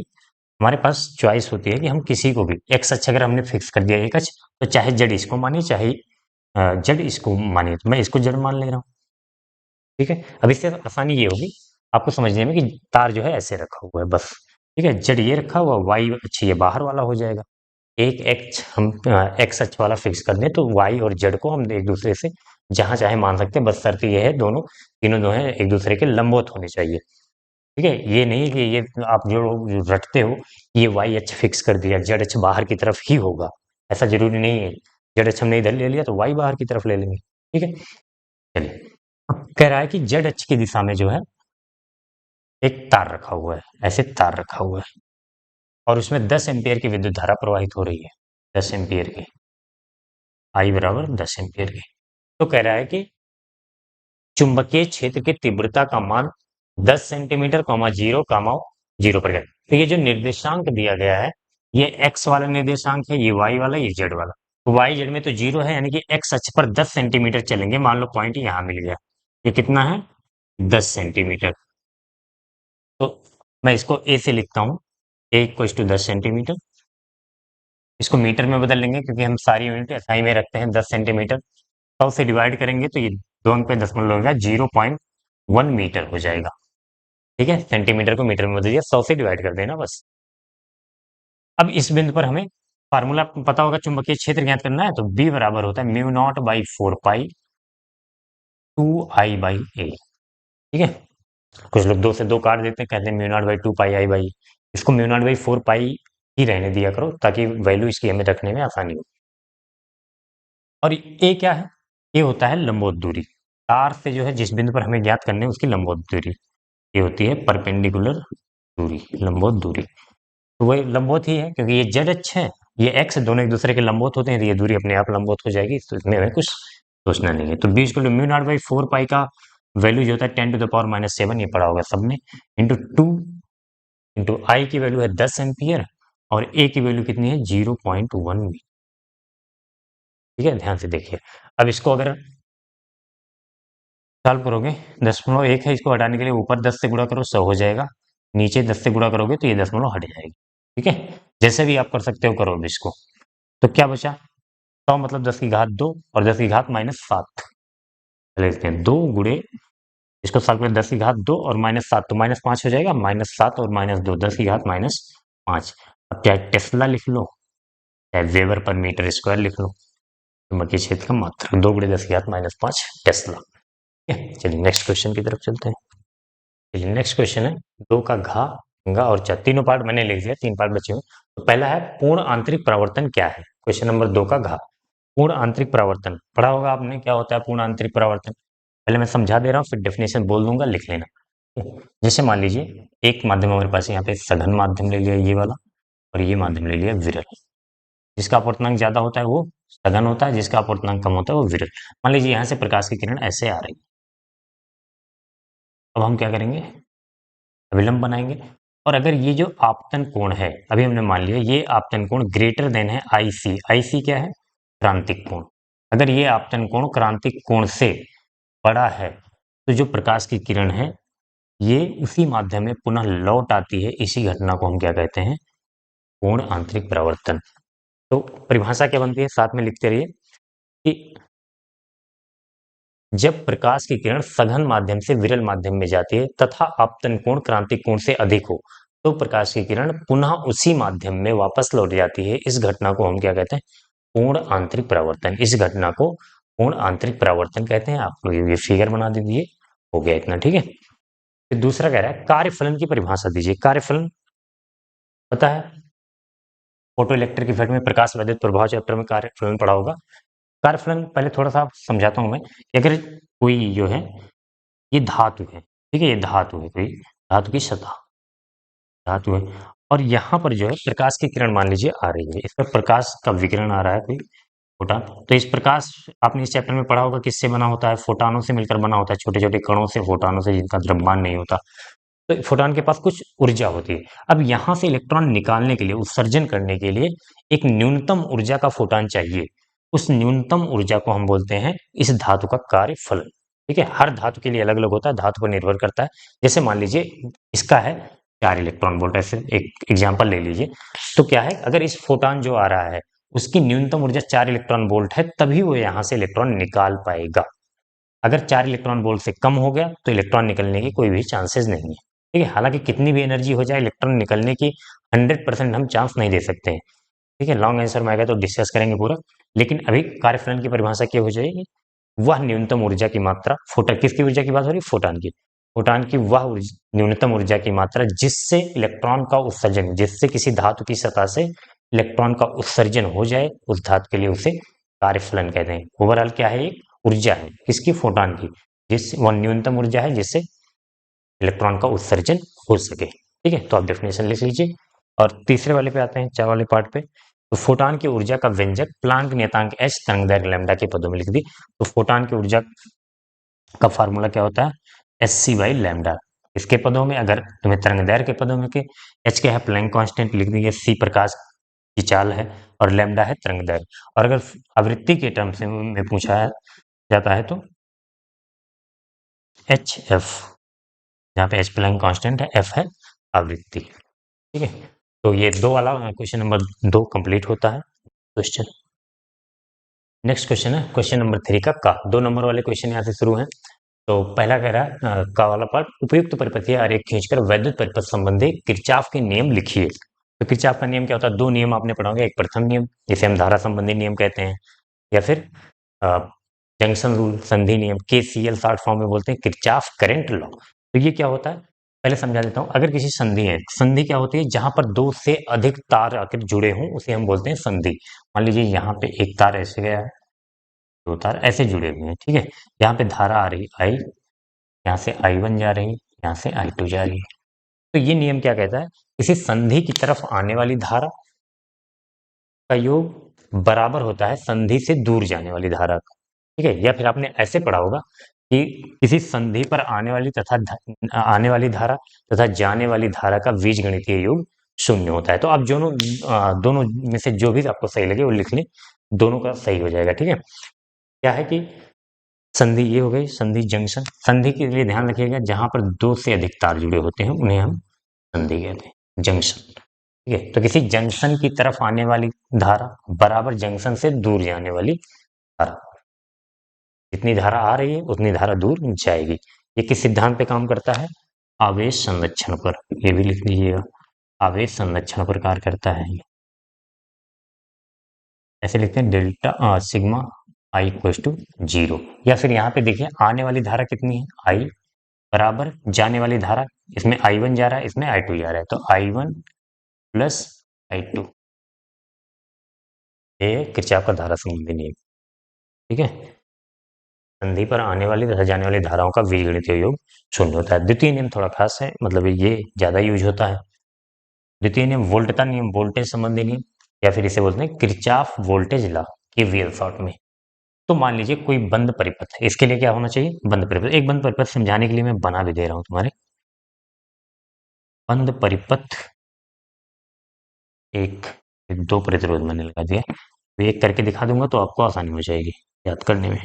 हमारे पास चॉइस होती है कि हम किसी को भी एक्स अक्ष अगर हमने फिक्स कर दिया एक अक्ष, तो चाहे जेड इसको मानिए, चाहे जेड इसको मानिए, तो मैं इसको जेड मान ले रहा हूँ। ठीक है, अब इससे आसानी ये होगी आपको समझने में कि तार जो है ऐसे रखा हुआ है बस। ठीक है, जेड ये रखा हुआ, वाई अक्ष ये बाहर वाला हो जाएगा। एक एक्स हम एक्स अक्ष वाला फिक्स कर दें तो वाई और जेड को हम एक दूसरे से जहां चाहे मान सकते हैं, बस शर्त ये है दोनों तीनों जो है एक दूसरे के लंबवत होने चाहिए। ठीक है, ये नहीं कि ये आप जो रटते हो ये वाई अक्ष फिक्स कर दिया, जेड अक्ष बाहर की तरफ ही होगा, ऐसा जरूरी नहीं है। जेड अक्ष हमने इधर ले लिया तो वाई बाहर की तरफ ले लेंगे। ठीक है, चलिए अब कह रहा है कि जेड अक्ष की दिशा में जो है एक तार रखा हुआ है, ऐसे तार रखा हुआ है और उसमें 10 एम्पियर की विद्युत धारा प्रवाहित हो रही है, 10 एम्पियर की, आई बराबर 10 एम्पियर की। तो कह रहा है कि चुंबकीय क्षेत्र की तीव्रता का मान 10 सेंटीमीटर, 0, पर गया। तो ये जो निर्देशांक दिया गया है, ये एक्स वाला निर्देशांक है, ये वाई वाला, ये जेड वाला। तो वाई जेड में तो 0 है, यानी कि एक्स अक्ष पर 10 सेंटीमीटर चलेंगे। मान लो पॉइंट यहाँ मिल गया, ये कितना है? 10 सेंटीमीटर। तो मैं इसको ए से लिखता हूँ, ए इक्वल्स टू 10 सेंटीमीटर। इसको मीटर में बदल लेंगे क्योंकि हम सारी यूनिट एसआई में रखते हैं। 10 सेंटीमीटर 100 से डिवाइड करेंगे तो ये 2 पे 10 होगा, 0.1 मीटर हो जाएगा। ठीक है, सेंटीमीटर को मीटर में बदल दिया, 100 से डिवाइड कर देना बस। अब इस बिंदु पर हमें फार्मूला पता होगा, चुंबकीय क्षेत्र ज्ञात करना है, तो बी बराबर होता है μ0/4 पाई 2I/a। ठीक है, कुछ लोग 2 से 2 काट देते हैं, कहते हैं μ0/2 पाई I/, इसको μ0/4 पाई ही रहने दिया करो ताकि वैल्यू इसकी हमें रखने में आसानी हो। और ए क्या है? ये होता है लंबवत दूरी, तार से जो है जिस बिंदु पर हमें ज्ञात करने है उसकी लंबवत दूरी, ये होती है परपेंडिकुलर दूरी, लंबवत दूरी। तो वही लंबवत ही है क्योंकि ये जेड अक्ष है, ये एक्स, दोनों एक दूसरे के लंबवत होते हैं, तो ये दूरी अपने आप लंबवत हो जाएगी, तो इसमें हमें कुछ सोचना नहीं है। तो बी इक्वल टू μ0/4 पाई का वैल्यू जो होता है 10⁻⁻⁷, ये पढ़ा होगा सबने, इंटू 2 इंटू आई की वैल्यू है 10 एम्पियर और ए की वैल्यू कितनी है? 0.1 मीटर। ठीक है, ध्यान से देखिए। अब इसको अगर सॉल्व करोगे, 10.1 है, इसको हटाने के लिए ऊपर 10 से गुणा करो, 100 हो जाएगा। नीचे 10 से गुणा करोगे तो ये दशमलव हट जाएगी। ठीक है, जैसे भी आप कर सकते हो करो अब इसको। तो क्या बचा? 100 मतलब 10 की घात 2 और 10 की घात -7। चलिए लिखते हैं 2 गुणे, इसको साथ में 10 की घात 2 और -7, तो -5 हो जाएगा, -7 और -2, 10 की घात -5। अब चाहे टेस्ला लिख लो, चाहे वेबर पर मीटर स्क्वायर लिख लो, चुंबकीय क्षेत्र का मात्रक 2 गुणे 10 की घात -5 टेस्ला। ठीक है, चलिए नेक्स्ट क्वेश्चन की तरफ चलते हैं। चलिए नेक्स्ट क्वेश्चन है, दो का घा, घा और चा, तीनों पार्ट मैंने लिख दिया, 3 पार्ट बचे हुए। तो पहला है पूर्ण आंतरिक परावर्तन क्या है, क्वेश्चन नंबर 2 का घा। पूर्ण आंतरिक परावर्तन पढ़ा होगा आपने, क्या होता है पूर्ण आंतरिक परावर्तन? पहले मैं समझा दे रहा हूँ, फिर डेफिनेशन बोल दूंगा, लिख लेना। जैसे मान लीजिए एक माध्यम हमारे पास है, यहाँ पे सघन माध्यम ले लिया ये वाला, और ये माध्यम ले लिया विरल। जिसका अपवर्तनांक ज्यादा होता है वो सघन होता है, जिसका अपवर्तनांक कम होता है वो विरल। मान लीजिए यहाँ से प्रकाश की किरण ऐसे आ रही है, अब हम क्या करेंगे, अभिलंब बनाएंगे। और अगर ये जो आपतन कोण है, अभी हमने मान लिया ये आपतन कोण ग्रेटर देन है आई सी। आई सी क्या है, क्रांतिक कोण। अगर ये आपतन कोण क्रांतिक कोण से बड़ा है, तो जो प्रकाश की किरण है ये उसी माध्यम में पुनः लौट आती है, इसी घटना को हम क्या कहते हैं, पूर्ण आंतरिक परावर्तन। तो परिभाषा क्या बनती है, साथ में लिखते रहिए कि जब प्रकाश की किरण सघन माध्यम से विरल माध्यम में जाती है तथा आपतन कोण क्रांतिक कोण से अधिक हो, तो प्रकाश की किरण पुनः उसी माध्यम में वापस लौट जाती है। इस घटना को हम क्या कहते हैं, पूर्ण आंतरिक परावर्तन। इस घटना को पूर्ण आंतरिक परावर्तन कहते हैं। आप लोग ये फिगर बना दीजिए, हो गया इतना, ठीक है। फिर दूसरा कह रहा है कार्यफलन की परिभाषा दीजिए। कार्यफलन पता है, फोटो इलेक्ट्रिक इफेक्ट में प्रकाश वैद्युत प्रभाव चैप्टर में कार्यफलन पढ़ा होगा। कार्यफलन पहले थोड़ा सा समझाता हूं मैं, कि अगर कोई जो है ये धातु है, ठीक है, ये धातु है, कोई धातु की सतह धातु है, और यहाँ पर जो है प्रकाश की किरण मान लीजिए आ रही है, इस पर प्रकाश का विकिरण आ रहा है कोई फोटॉन। तो इस प्रकाश, आपने इस चैप्टर में पढ़ा होगा किससे बना होता है, फोटॉनों से मिलकर बना होता है, छोटे छोटे कणों से, फोटॉनों से, जिनका द्रव्यमान नहीं होता। तो फोटॉन के पास कुछ ऊर्जा होती है। अब यहाँ से इलेक्ट्रॉन निकालने के लिए, उत्सर्जन करने के लिए एक न्यूनतम ऊर्जा का फोटॉन चाहिए। उस न्यूनतम ऊर्जा को हम बोलते हैं इस धातु का कार्यफलन। ठीक है, हर धातु के लिए अलग अलग होता है, धातु पर निर्भर करता है। जैसे मान लीजिए इसका है 4 इलेक्ट्रॉन वोल्ट, ऐसे एक एग्जाम्पल ले लीजिए। तो क्या है, अगर इस फोटॉन जो आ रहा है उसकी न्यूनतम ऊर्जा 4 इलेक्ट्रॉन वोल्ट है, तभी वो यहाँ से इलेक्ट्रॉन निकाल पाएगा। अगर 4 इलेक्ट्रॉन वोल्ट से कम हो गया तो इलेक्ट्रॉन निकलने की कोई भी चांसेस नहीं है। ठीक है, हालांकि कितनी भी एनर्जी हो जाए, इलेक्ट्रॉन निकलने की 100% हम चांस नहीं दे सकते हैं। ठीक है, लॉन्ग आंसर में आएगा तो डिस्कस करेंगे पूरा। लेकिन अभी कार्यफलन की परिभाषा क्या हो जाएगी, वह न्यूनतम ऊर्जा की मात्रा, फोटॉन किसकी ऊर्जा की बात हो रही है, फोटॉन की। फोटॉन की वह न्यूनतम ऊर्जा की मात्रा जिससे इलेक्ट्रॉन का उत्सर्जन, जिससे किसी धातु की सतह से इलेक्ट्रॉन का उत्सर्जन हो जाए, उस धातु के लिए उसे कार्यफलन कहते हैं। ओवरऑल क्या है, एक ऊर्जा है किसकी, फोटॉन की, जिस वह न्यूनतम ऊर्जा है जिससे इलेक्ट्रॉन का उत्सर्जन हो सके। ठीक है, तो आप डेफिनेशन लिख लीजिए। और तीसरे वाले पे आते हैं, चार वाले पार्ट पे। तो फोटॉन की ऊर्जा का व्यंजक प्लांक नियतांक h तरंगदैर्घ्य लैम्डा के पदों में लिख दी। तो फोटॉन की ऊर्जा का फार्मूला क्या होता है, hc/लैम्डा। इसके पदों में, अगर तुम्हें तरंगदैर्घ्य के पदों में के h क्या है, प्लैंक कांस्टेंट लिख दीजिए, c प्रकाश की चाल है, और लैम्डा है तरंगदैर्घ्य। और अगर आवृत्ति के टर्म से में पूछा जाता है तो hf, जहाँ पे h प्लैंक कांस्टेंट है, f है आवृत्ति। ठीक है, तो ये दो वाला क्वेश्चन नंबर 2 कंप्लीट होता है क्वेश्चन। नेक्स्ट क्वेश्चन है क्वेश्चन नंबर 3 का 2 नंबर वाले क्वेश्चन यहाँ से शुरू है। तो पहला कह रहा है का वाला पार्ट, उपयुक्त परिपथीय आरेख खींचकर वैद्युत परिपथ संबंधी किरचॉफ के नियम लिखिए। तो किरचॉफ का नियम क्या होता है, दो नियम आपने पढ़ा होगा, एक प्रथम नियम जिसे हम धारा संबंधी नियम कहते हैं, या फिर जंक्शन रूल, संधि नियम, केसीएल शॉर्ट फॉर्म में बोलते हैं, किरचॉफ करंट लॉ। तो ये क्या होता है, पहले समझा देता हूँ। अगर किसी संधि है, संधि क्या होती है, जहां पर दो से अधिक तार आकर जुड़े हों उसे हम बोलते हैं संधि। मान लीजिए यहाँ पे एक तार ऐसे गया है, दो तार ऐसे जुड़े हुए हैं, ठीक है। यहाँ पे धारा आ रही आई, यहाँ से I1 जा रही, यहाँ से I2 जा रही है। तो ये नियम क्या कहता है, किसी संधि की तरफ आने वाली धारा का योग बराबर होता है संधि से दूर जाने वाली धारा का। ठीक है, या फिर आपने ऐसे पढ़ा होगा कि किसी संधि पर आने वाली धारा तथा जाने वाली धारा का बीजगणितीय योग शून्य होता है। तो आप दोनों में से जो भी आपको सही लगे वो लिख लें, दोनों का सही हो जाएगा। ठीक है, क्या है कि संधि ये हो गई, संधि जंक्शन। संधि के लिए ध्यान रखिएगा, जहां पर दो से अधिक तार जुड़े होते हैं उन्हें हम संधि कहते हैं, जंक्शन। ठीक है, तो किसी जंक्शन की तरफ आने वाली धारा बराबर जंक्शन से दूर जाने वाली धारा। जितनी धारा आ रही है उतनी धारा दूर जाएगी। ये किस सिद्धांत पे काम करता है? आवेश संरक्षण पर। ये भी लिख लीजिएगा, आवेश संरक्षण पर कार्य करता है ये। ऐसे लिखते हैं delta sigma I equal to 0। या फिर यहाँ पे देखिए आने वाली धारा कितनी है? आई बराबर जाने वाली धारा, इसमें I1 जा रहा है, इसमें I2 जा रहा है, तो I1 प्लस I2, ये किरचॉफ का धारा संबंधी नियम। ठीक है, संधि पर आने वाली तथा जाने वाली धाराओं का बीजगणितीय योग शून्य होता है। द्वितीय नियम थोड़ा खास है, मतलब ये ज्यादा यूज होता है। द्वितीय नियम वोल्टता नियम, वोल्टेज संबंधी नियम, या फिर इसे बोलते हैं Kirchhoff voltage law, KVL short में। तो मान लीजिए कोई बंद परिपथ है, इसके लिए क्या होना चाहिए? बंद परिपथ। एक बंद परिपथ समझाने के लिए मैं बना भी दे रहा हूं तुम्हारे। बंद परिपथ एक, दो प्रतिरोध मैंने लगा दिया, तो एक करके दिखा दूंगा तो आपको आसानी हो जाएगी याद करने में।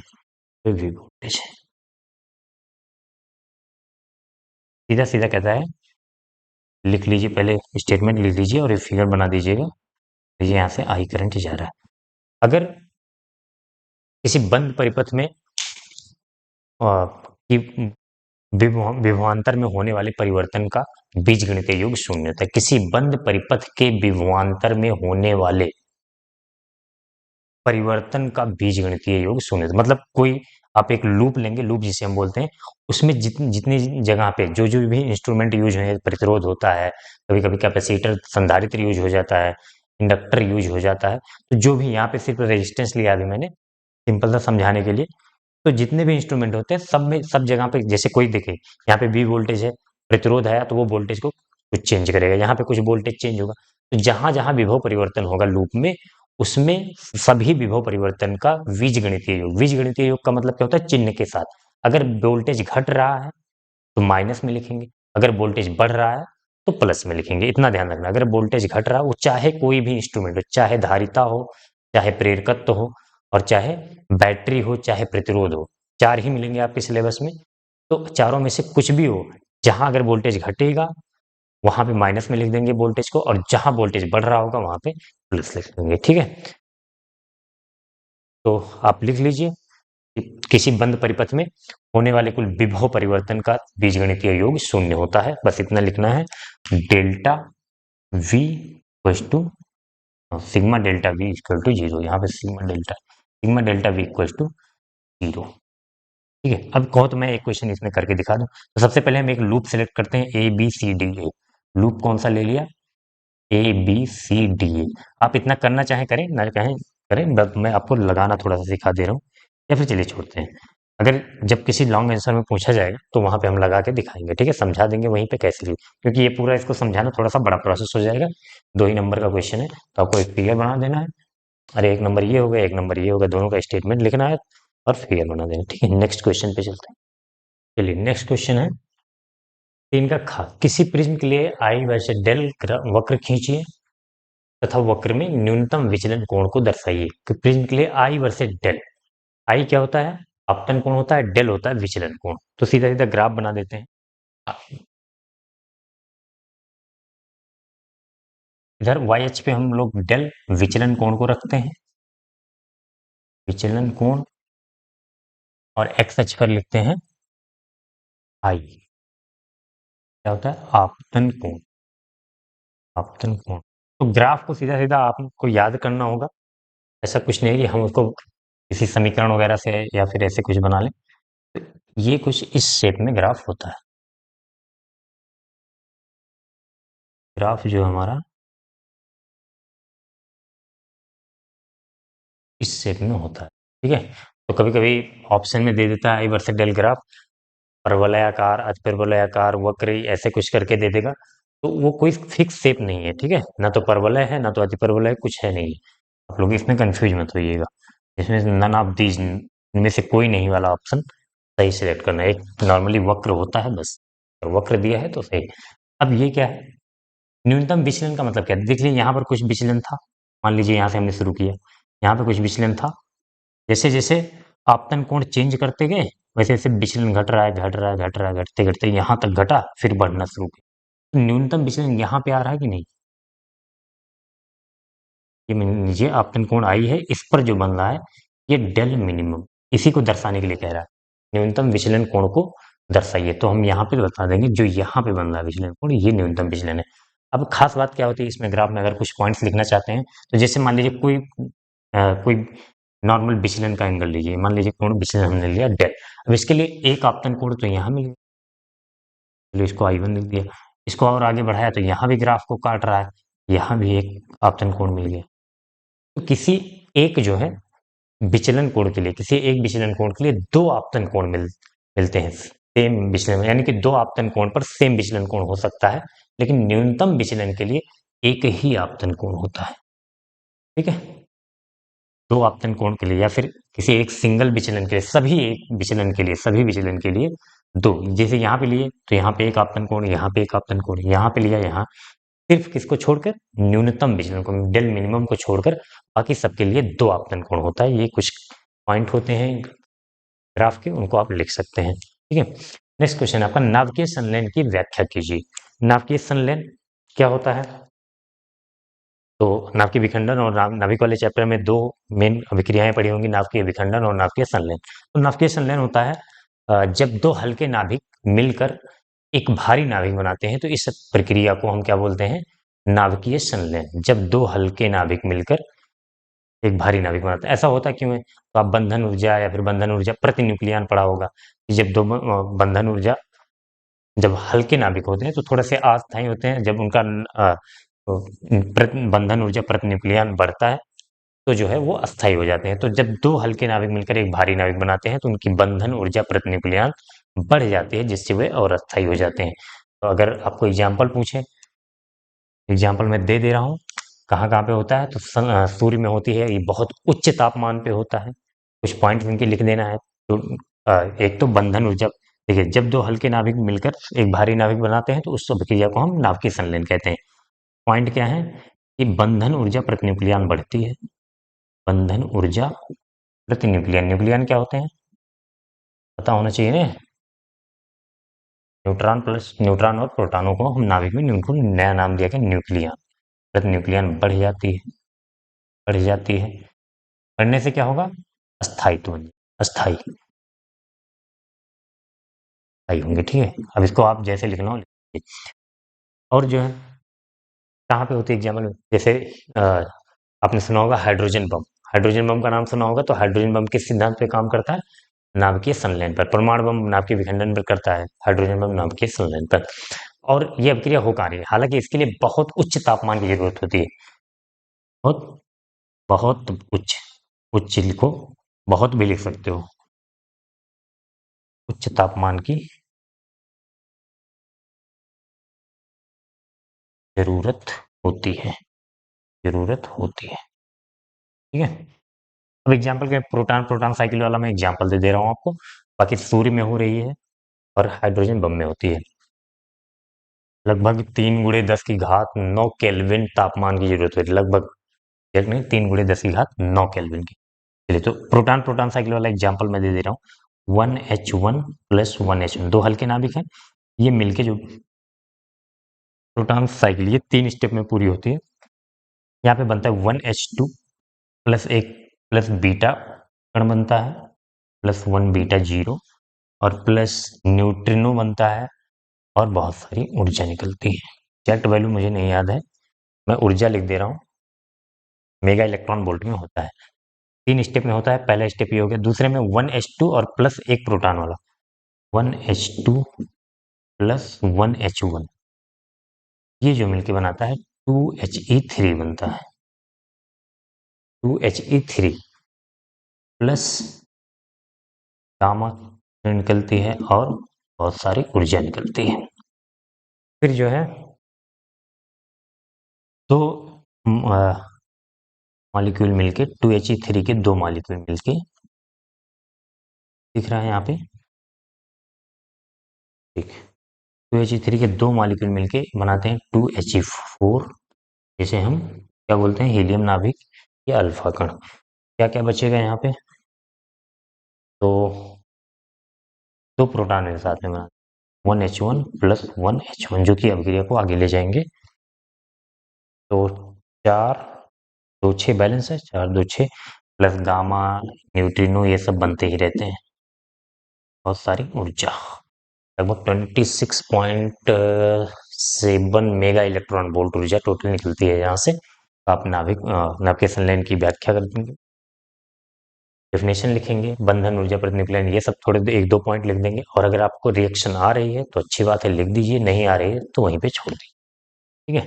तो वी वोल्टेज है, सीधा सीधा कहता है, लिख लीजिए, पहले स्टेटमेंट लिख लीजिए और एक फिगर बना दीजिएगा। ये यहाँ से आई करंट जा रहा है। अगर किसी बंद परिपथ में कि विभवांतर में होने वाले परिवर्तन का बीजगणितीय योग शून्य होता है। किसी बंद परिपथ के विभवांतर में होने वाले परिवर्तन का बीजगणितीय योग शून्य होता है। मतलब कोई आप एक लूप लेंगे, लूप जिसे हम बोलते हैं, उसमें जितनी जितनी जगह पे जो जो भी इंस्ट्रूमेंट यूज है, प्रतिरोध होता है, कभी कभी कैपेसिटर संधारित्र यूज हो जाता है, इंडक्टर यूज हो जाता है, तो जो भी यहाँ पे सिर्फ रेजिस्टेंस लिया अभी मैंने सिंपल सा समझाने के लिए। तो जितने भी इंस्ट्रूमेंट होते हैं सब में, सब जगह पे, जैसे कोई देखे यहाँ पे बी वोल्टेज है, प्रतिरोध है, तो वो वोल्टेज को कुछ चेंज करेगा, यहाँ पे कुछ वोल्टेज चेंज होगा। तो जहां जहां विभव परिवर्तन होगा लूप में, उसमें सभी विभव परिवर्तन का बीजगणितीय योग, बीजगणितीय योग का मतलब क्या होता है? चिन्ह के साथ। अगर वोल्टेज घट रहा है तो माइनस में लिखेंगे, अगर वोल्टेज बढ़ रहा है तो प्लस में लिखेंगे। इतना ध्यान रखना, अगर वोल्टेज घट रहा है, वो चाहे कोई भी इंस्ट्रूमेंट हो, चाहे धारिता हो, चाहे प्रेरकत्व हो, और चाहे बैटरी हो, चाहे प्रतिरोध हो, चार ही मिलेंगे आपके सिलेबस में। तो चारों में से कुछ भी हो, जहां अगर वोल्टेज घटेगा वहां पे माइनस में लिख देंगे वोल्टेज को, और जहां वोल्टेज बढ़ रहा होगा वहां पे प्लस लिख देंगे। ठीक है, तो आप लिख लीजिए कि किसी बंद परिपथ में होने वाले कुल विभव परिवर्तन का बीजगणितीय योग शून्य होता है। बस इतना लिखना है। Delta V equal to sigma delta V equal to 0। यहाँ पे sigma delta V equal to 0। ठीक है, अब कहो तो मैं एक क्वेश्चन इसमें करके दिखा दूं। तो सबसे पहले हम एक लूप सेलेक्ट करते हैं, A B C D A. Loop कौन सा ले लिया? A B C D A. आप इतना करना चाहें करें, ना कहें करें, बस मैं आपको लगाना थोड़ा सा सिखा दे रहा हूँ। या फिर चलिए छोड़ते हैं, अगर जब किसी लॉन्ग आंसर में पूछा जाएगा तो वहां पे हम लगा के दिखाएंगे। ठीक है, समझा देंगे वहीं पे कैसे लिखे, क्योंकि ये पूरा इसको समझाना थोड़ा सा बड़ा प्रोसेस हो जाएगा। 2 ही नंबर का क्वेश्चन है, तो आपको एक फिगर बना देना है। अरे 1 नंबर ये हो गया, 1 नंबर ये हो गया, दोनों का स्टेटमेंट लिखना है और फिगर बना देना। ठीक है, नेक्स्ट क्वेश्चन पे चलते हैं। चलिए नेक्स्ट क्वेश्चन है 3 का खा। किसी प्रिज्म के लिए आई वैसे डेल वक्र खींचिए तथा वक्र में न्यूनतम विचलन कोण को दर्शाइए। कि प्रिज्म के लिए आई वर्सेस डेल, आई क्या होता है? आपतन कोण होता है, डेल होता है विचलन कोण। तो सीधा सीधा ग्राफ बना देते हैं। इधर वाई अक्ष पे हम लोग डेल विचलन कोण को रखते हैं, विचलन कोण, और एक्स अक्ष पर लिखते हैं आई, क्या होता है? आपतन कोण, आपतन कोण। तो ग्राफ को सीधा सीधा आपको याद करना होगा, ऐसा कुछ नहीं है कि हम उसको किसी समीकरण वगैरह से या फिर ऐसे कुछ बना लें। तो ये कुछ इस शेप में ग्राफ होता है। ग्राफ जो हमारा इस शेप में होता है। ठीक है, तो कभी कभी ऑप्शन में दे देता है आई वर्सेस डेल ग्राफ, परवलयाकार, अतिपरवलयाकार, वक्र, ऐसे कुछ करके दे देगा। तो वो कोई फिक्स शेप नहीं है। ठीक है, ना तो परवलय है ना तो अतिपरवलय, कुछ है नहीं। आप लोग इसमें कंफ्यूज मत होइएगा। इसमें नन ऑफ दीज, इनमें से कोई नहीं वाला ऑप्शन सही सिलेक्ट करना है। एक नॉर्मली वक्र होता है बस, और वक्र दिया है तो सही। अब ये क्या है? न्यूनतम विचलन का मतलब क्या है? देख लीजिए यहाँ पर कुछ विचलन था, मान लीजिए यहाँ से हमने शुरू किया, यहाँ पे कुछ विचलन था। जैसे जैसे आपतन कोण चेंज करते गए वैसे वैसे विचलन घट रहा है, घट रहा है, घट रहा है, घटते घटते यहाँ तक घटा, फिर बढ़ना शुरू किया। तो न्यूनतम विचलन यहाँ पे आ रहा है कि नहीं? ये मान लीजिए आपतन कोण आई है, इस पर जो बन रहा है ये डेल मिनिमम, इसी को दर्शाने के लिए कह रहा है, न्यूनतम विचलन कोण को दर्शाइए। तो हम यहाँ पे बता देंगे जो यहाँ पे बन रहा है विचलन कोण, ये न्यूनतम विचलन है। अब खास बात क्या होती है इसमें, ग्राफ में अगर कुछ पॉइंट्स लिखना चाहते हैं, तो जैसे मान लीजिए कोई नॉर्मल विचलन का एंगल लीजिए, मान लीजिए कोण विचलन हमने लिया डेल। अब इसके लिए एक आपतन कोण तो यहाँ मिल गया, चलिए इसको I1 लिख दिया। इसको और आगे बढ़ाया तो यहाँ भी ग्राफ को काट रहा है, यहाँ भी एक आपतन कोण मिल गया। तो किसी एक जो है विचलन कोण के लिए, किसी एक विचलन कोण के लिए दो आपतन कोण मिलते हैं सेम विचलन, यानी कि दो आपतन कोण पर सेम विचलन कोण हो सकता है, लेकिन न्यूनतम विचलन के लिए एक ही आपतन कोण होता है। ठीक है, दो आपतन कोण के लिए या फिर किसी एक सिंगल विचलन के लिए, सभी एक विचलन के लिए, सभी विचलन के लिए दो, जैसे यहाँ पे लिए तो यहाँ पे एक आपतन कोण, यहाँ पे एक आपतन कोण, यहाँ पे लिया, यहाँ सिर्फ किसको छोड़कर, न्यूनतम विचलन को, डेल मिनिमम को छोड़कर बाकी सबके लिए दो आपतन कोण होता है। ये कुछ पॉइंट होते हैं ग्राफ के, उनको आप लिख सकते हैं। ठीक है, नेक्स्ट क्वेश्चन आपका, नाभिकीय संलयन की व्याख्या कीजिए। नाभिकीय संलयन क्या होता है? तो नाभिकीय विखंडन और नाभिक वाले चैप्टर में दो मेन अभिक्रियाएं पढ़ी होंगी, नाभिकीय विखंडन और नाभिकीय संलयन। तो नाभिकीय संलयन होता है जब दो हल्के नाभिक मिलकर एक भारी नाभिक बनाते हैं, तो इस प्रक्रिया को हम क्या बोलते हैं, नाभिकीय संलयन। जब दो हल्के नाभिक मिलकर एक भारी नाभिक बनाते हैं, ऐसा होता क्यों है? तो आप बंधन ऊर्जा या फिर बंधन ऊर्जा प्रति न्यूक्लियन पढ़ा होगा कि जब दो बंधन ऊर्जा, जब हल्के नाभिक होते हैं तो थोड़े से अस्थायी होते हैं, जब उनका बंधन ऊर्जा प्रति न्यूक्लियन बढ़ता है तो जो है वो अस्थायी हो जाते हैं। तो जब दो हल्के नाभिक मिलकर एक भारी नाभिक बनाते हैं तो उनकी बंधन ऊर्जा प्रति न्यूक्लियन बढ़ जाती है, जिससे वे और अस्थायी हो जाते हैं। तो अगर आपको एग्जाम्पल पूछे, एग्जाम्पल मैं दे दे रहा हूँ, कहाँ कहाँ पे होता है, तो सूर्य में होती है, ये बहुत उच्च तापमान पे होता है। कुछ पॉइंट इनके लिख देना है। तो एक तो बंधन ऊर्जा, देखिए जब दो हल्के नाभिक मिलकर एक भारी नाभिक बनाते हैं तो उस अभिक्रिया को हम नाभिकीय संलयन कहते हैं। पॉइंट क्या है कि बंधन ऊर्जा प्रति न्यूक्लियन बढ़ती है, बंधन ऊर्जा प्रति न्यूक्लियन, न्यूक्लियन क्या होते हैं पता होना चाहिए ना, न्यूट्रॉन और प्रोटॉनों को हम नाभिक में उनको नया नाम दिया गया न्यूक्लियन। प्रति न्यूक्लियन बढ़ जाती है, बढ़ जाती है, बढ़ने से क्या होगा, अस्थायित्व, अस्थायी अस्थायी होंगे। ठीक है, अब इसको आप जैसे लिखना हो लिखिए। और जो है कहाँ पे होती है एग्जाम्पल में, जैसे आपने सुना होगा हाइड्रोजन बम, हाइड्रोजन बम का नाम सुना होगा। तो हाइड्रोजन बम किस सिद्धांत पे काम करता है, नाभिकीय संलयन पर। परमाणु बम नाभिकीय विखंडन पर करता है, हाइड्रोजन बम नाभिकीय संलयन पर। और ये अभिक्रिया हो कहाँ रही है, हालांकि इसके लिए बहुत उच्च तापमान की जरूरत होती है, बहुत बहुत उच्च, उच्च लिखो, बहुत भी लिख सकते हो, उच्च तापमान की जरूरत होती है, जरूरत होती है। ठीक है, अब एग्जाम्पल के प्रोटॉन प्रोटॉन साइकिल वाला मैं एग्जाम्पल दे दे रहा हूँ आपको। बाकी सूर्य में हो रही है और हाइड्रोजन बम में होती है। लगभग 3 × 10⁻9 केल्विन तापमान की जरूरत होती है, लगभग नहीं, 3 × 10⁻9 केल्विन की। चलिए, तो प्रोटॉन प्रोटॉन साइकिल वाला एग्जाम्पल मैं दे दे रहा हूँ। 1H1 + 1H1, दो हल्के नाभिक हैं, ये मिलके जो प्रोटॉन साइकिल, ये 3 स्टेप में पूरी होती है। यहाँ पे बनता है 1H2 + एक प्लस बीटा कण बनता है, +1 बीटा 0, और प्लस न्यूट्रिनो बनता है, और बहुत सारी ऊर्जा निकलती है। एग्जैक्ट वैल्यू मुझे नहीं याद है, मैं ऊर्जा लिख दे रहा हूँ, मेगा इलेक्ट्रॉन वोल्ट में होता है। 3 स्टेप में होता है, पहला स्टेप ये हो गया। दूसरे में 1H2 और प्लस एक प्रोटॉन वाला, 1H2 + 1H1, ये जो मिलके बनाता है 2He3 बनता है, 2He3 प्लस गामा निकलती है और बहुत सारी ऊर्जा निकलती है। फिर जो है दो मॉलिक्यूल मिलके, 2He3 के दो मॉलिक्यूल मिलके, दिख रहा है यहाँ पे, ठीक, 2He3 के दो मॉलिक्यूल मिलके बनाते हैं 2He4, जिसे हम क्या बोलते हैं, हीलियम नाभिक या अल्फा कण। क्या क्या बचेगा यहाँ पे, तो दो प्रोटॉन एक साथ में बनाते 1H1 + 1H1, जो कि अभिक्रिया को आगे ले जाएंगे। तो 4 2 6 बैलेंस है, 4 2 6 प्लस गामा, न्यूट्रिनो ये सब बनते ही रहते हैं। बहुत सारी ऊर्जा, लगभग 26.7 मेगा इलेक्ट्रॉन वोल्ट ऊर्जा टोटल निकलती है यहाँ से। आप नाभिक नाभिकेशन लाइन की व्याख्या कर देंगे, डेफिनेशन लिखेंगे, बंधन ऊर्जा प्रतिनिधिक लाइन, ये सब थोड़े 1 2 पॉइंट लिख देंगे। और अगर आपको रिएक्शन आ रही है तो अच्छी बात है, लिख दीजिए, नहीं आ रही है तो वहीं पे छोड़ दीजिए। ठीक है,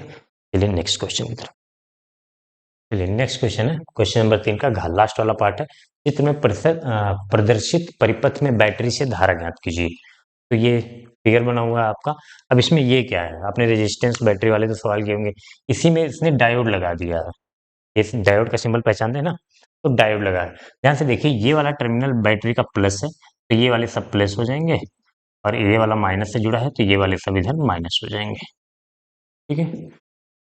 चलिए नेक्स्ट क्वेश्चन की तरफ। चलिए नेक्स्ट क्वेश्चन है, क्वेश्चन नंबर 3 का लास्ट वाला पार्ट है। चित्र में प्रदर्शित परिपथ में बैटरी से धारा ज्ञात कीजिए। तो ये फिगर बना हुआ है आपका। अब इसमें ये क्या है, आपने रेजिस्टेंस बैटरी वाले तो सवाल किए होंगे, इसी में इसने डायोड लगा दिया है। इस डायोड का सिंबल पहचानते हैं ना, तो डायोड लगा है। ध्यान से देखिए, ये वाला टर्मिनल बैटरी का प्लस है, तो ये वाले सब प्लस हो जाएंगे, और ये वाला माइनस से जुड़ा है तो ये वाले सब इधर माइनस हो जाएंगे। ठीक है,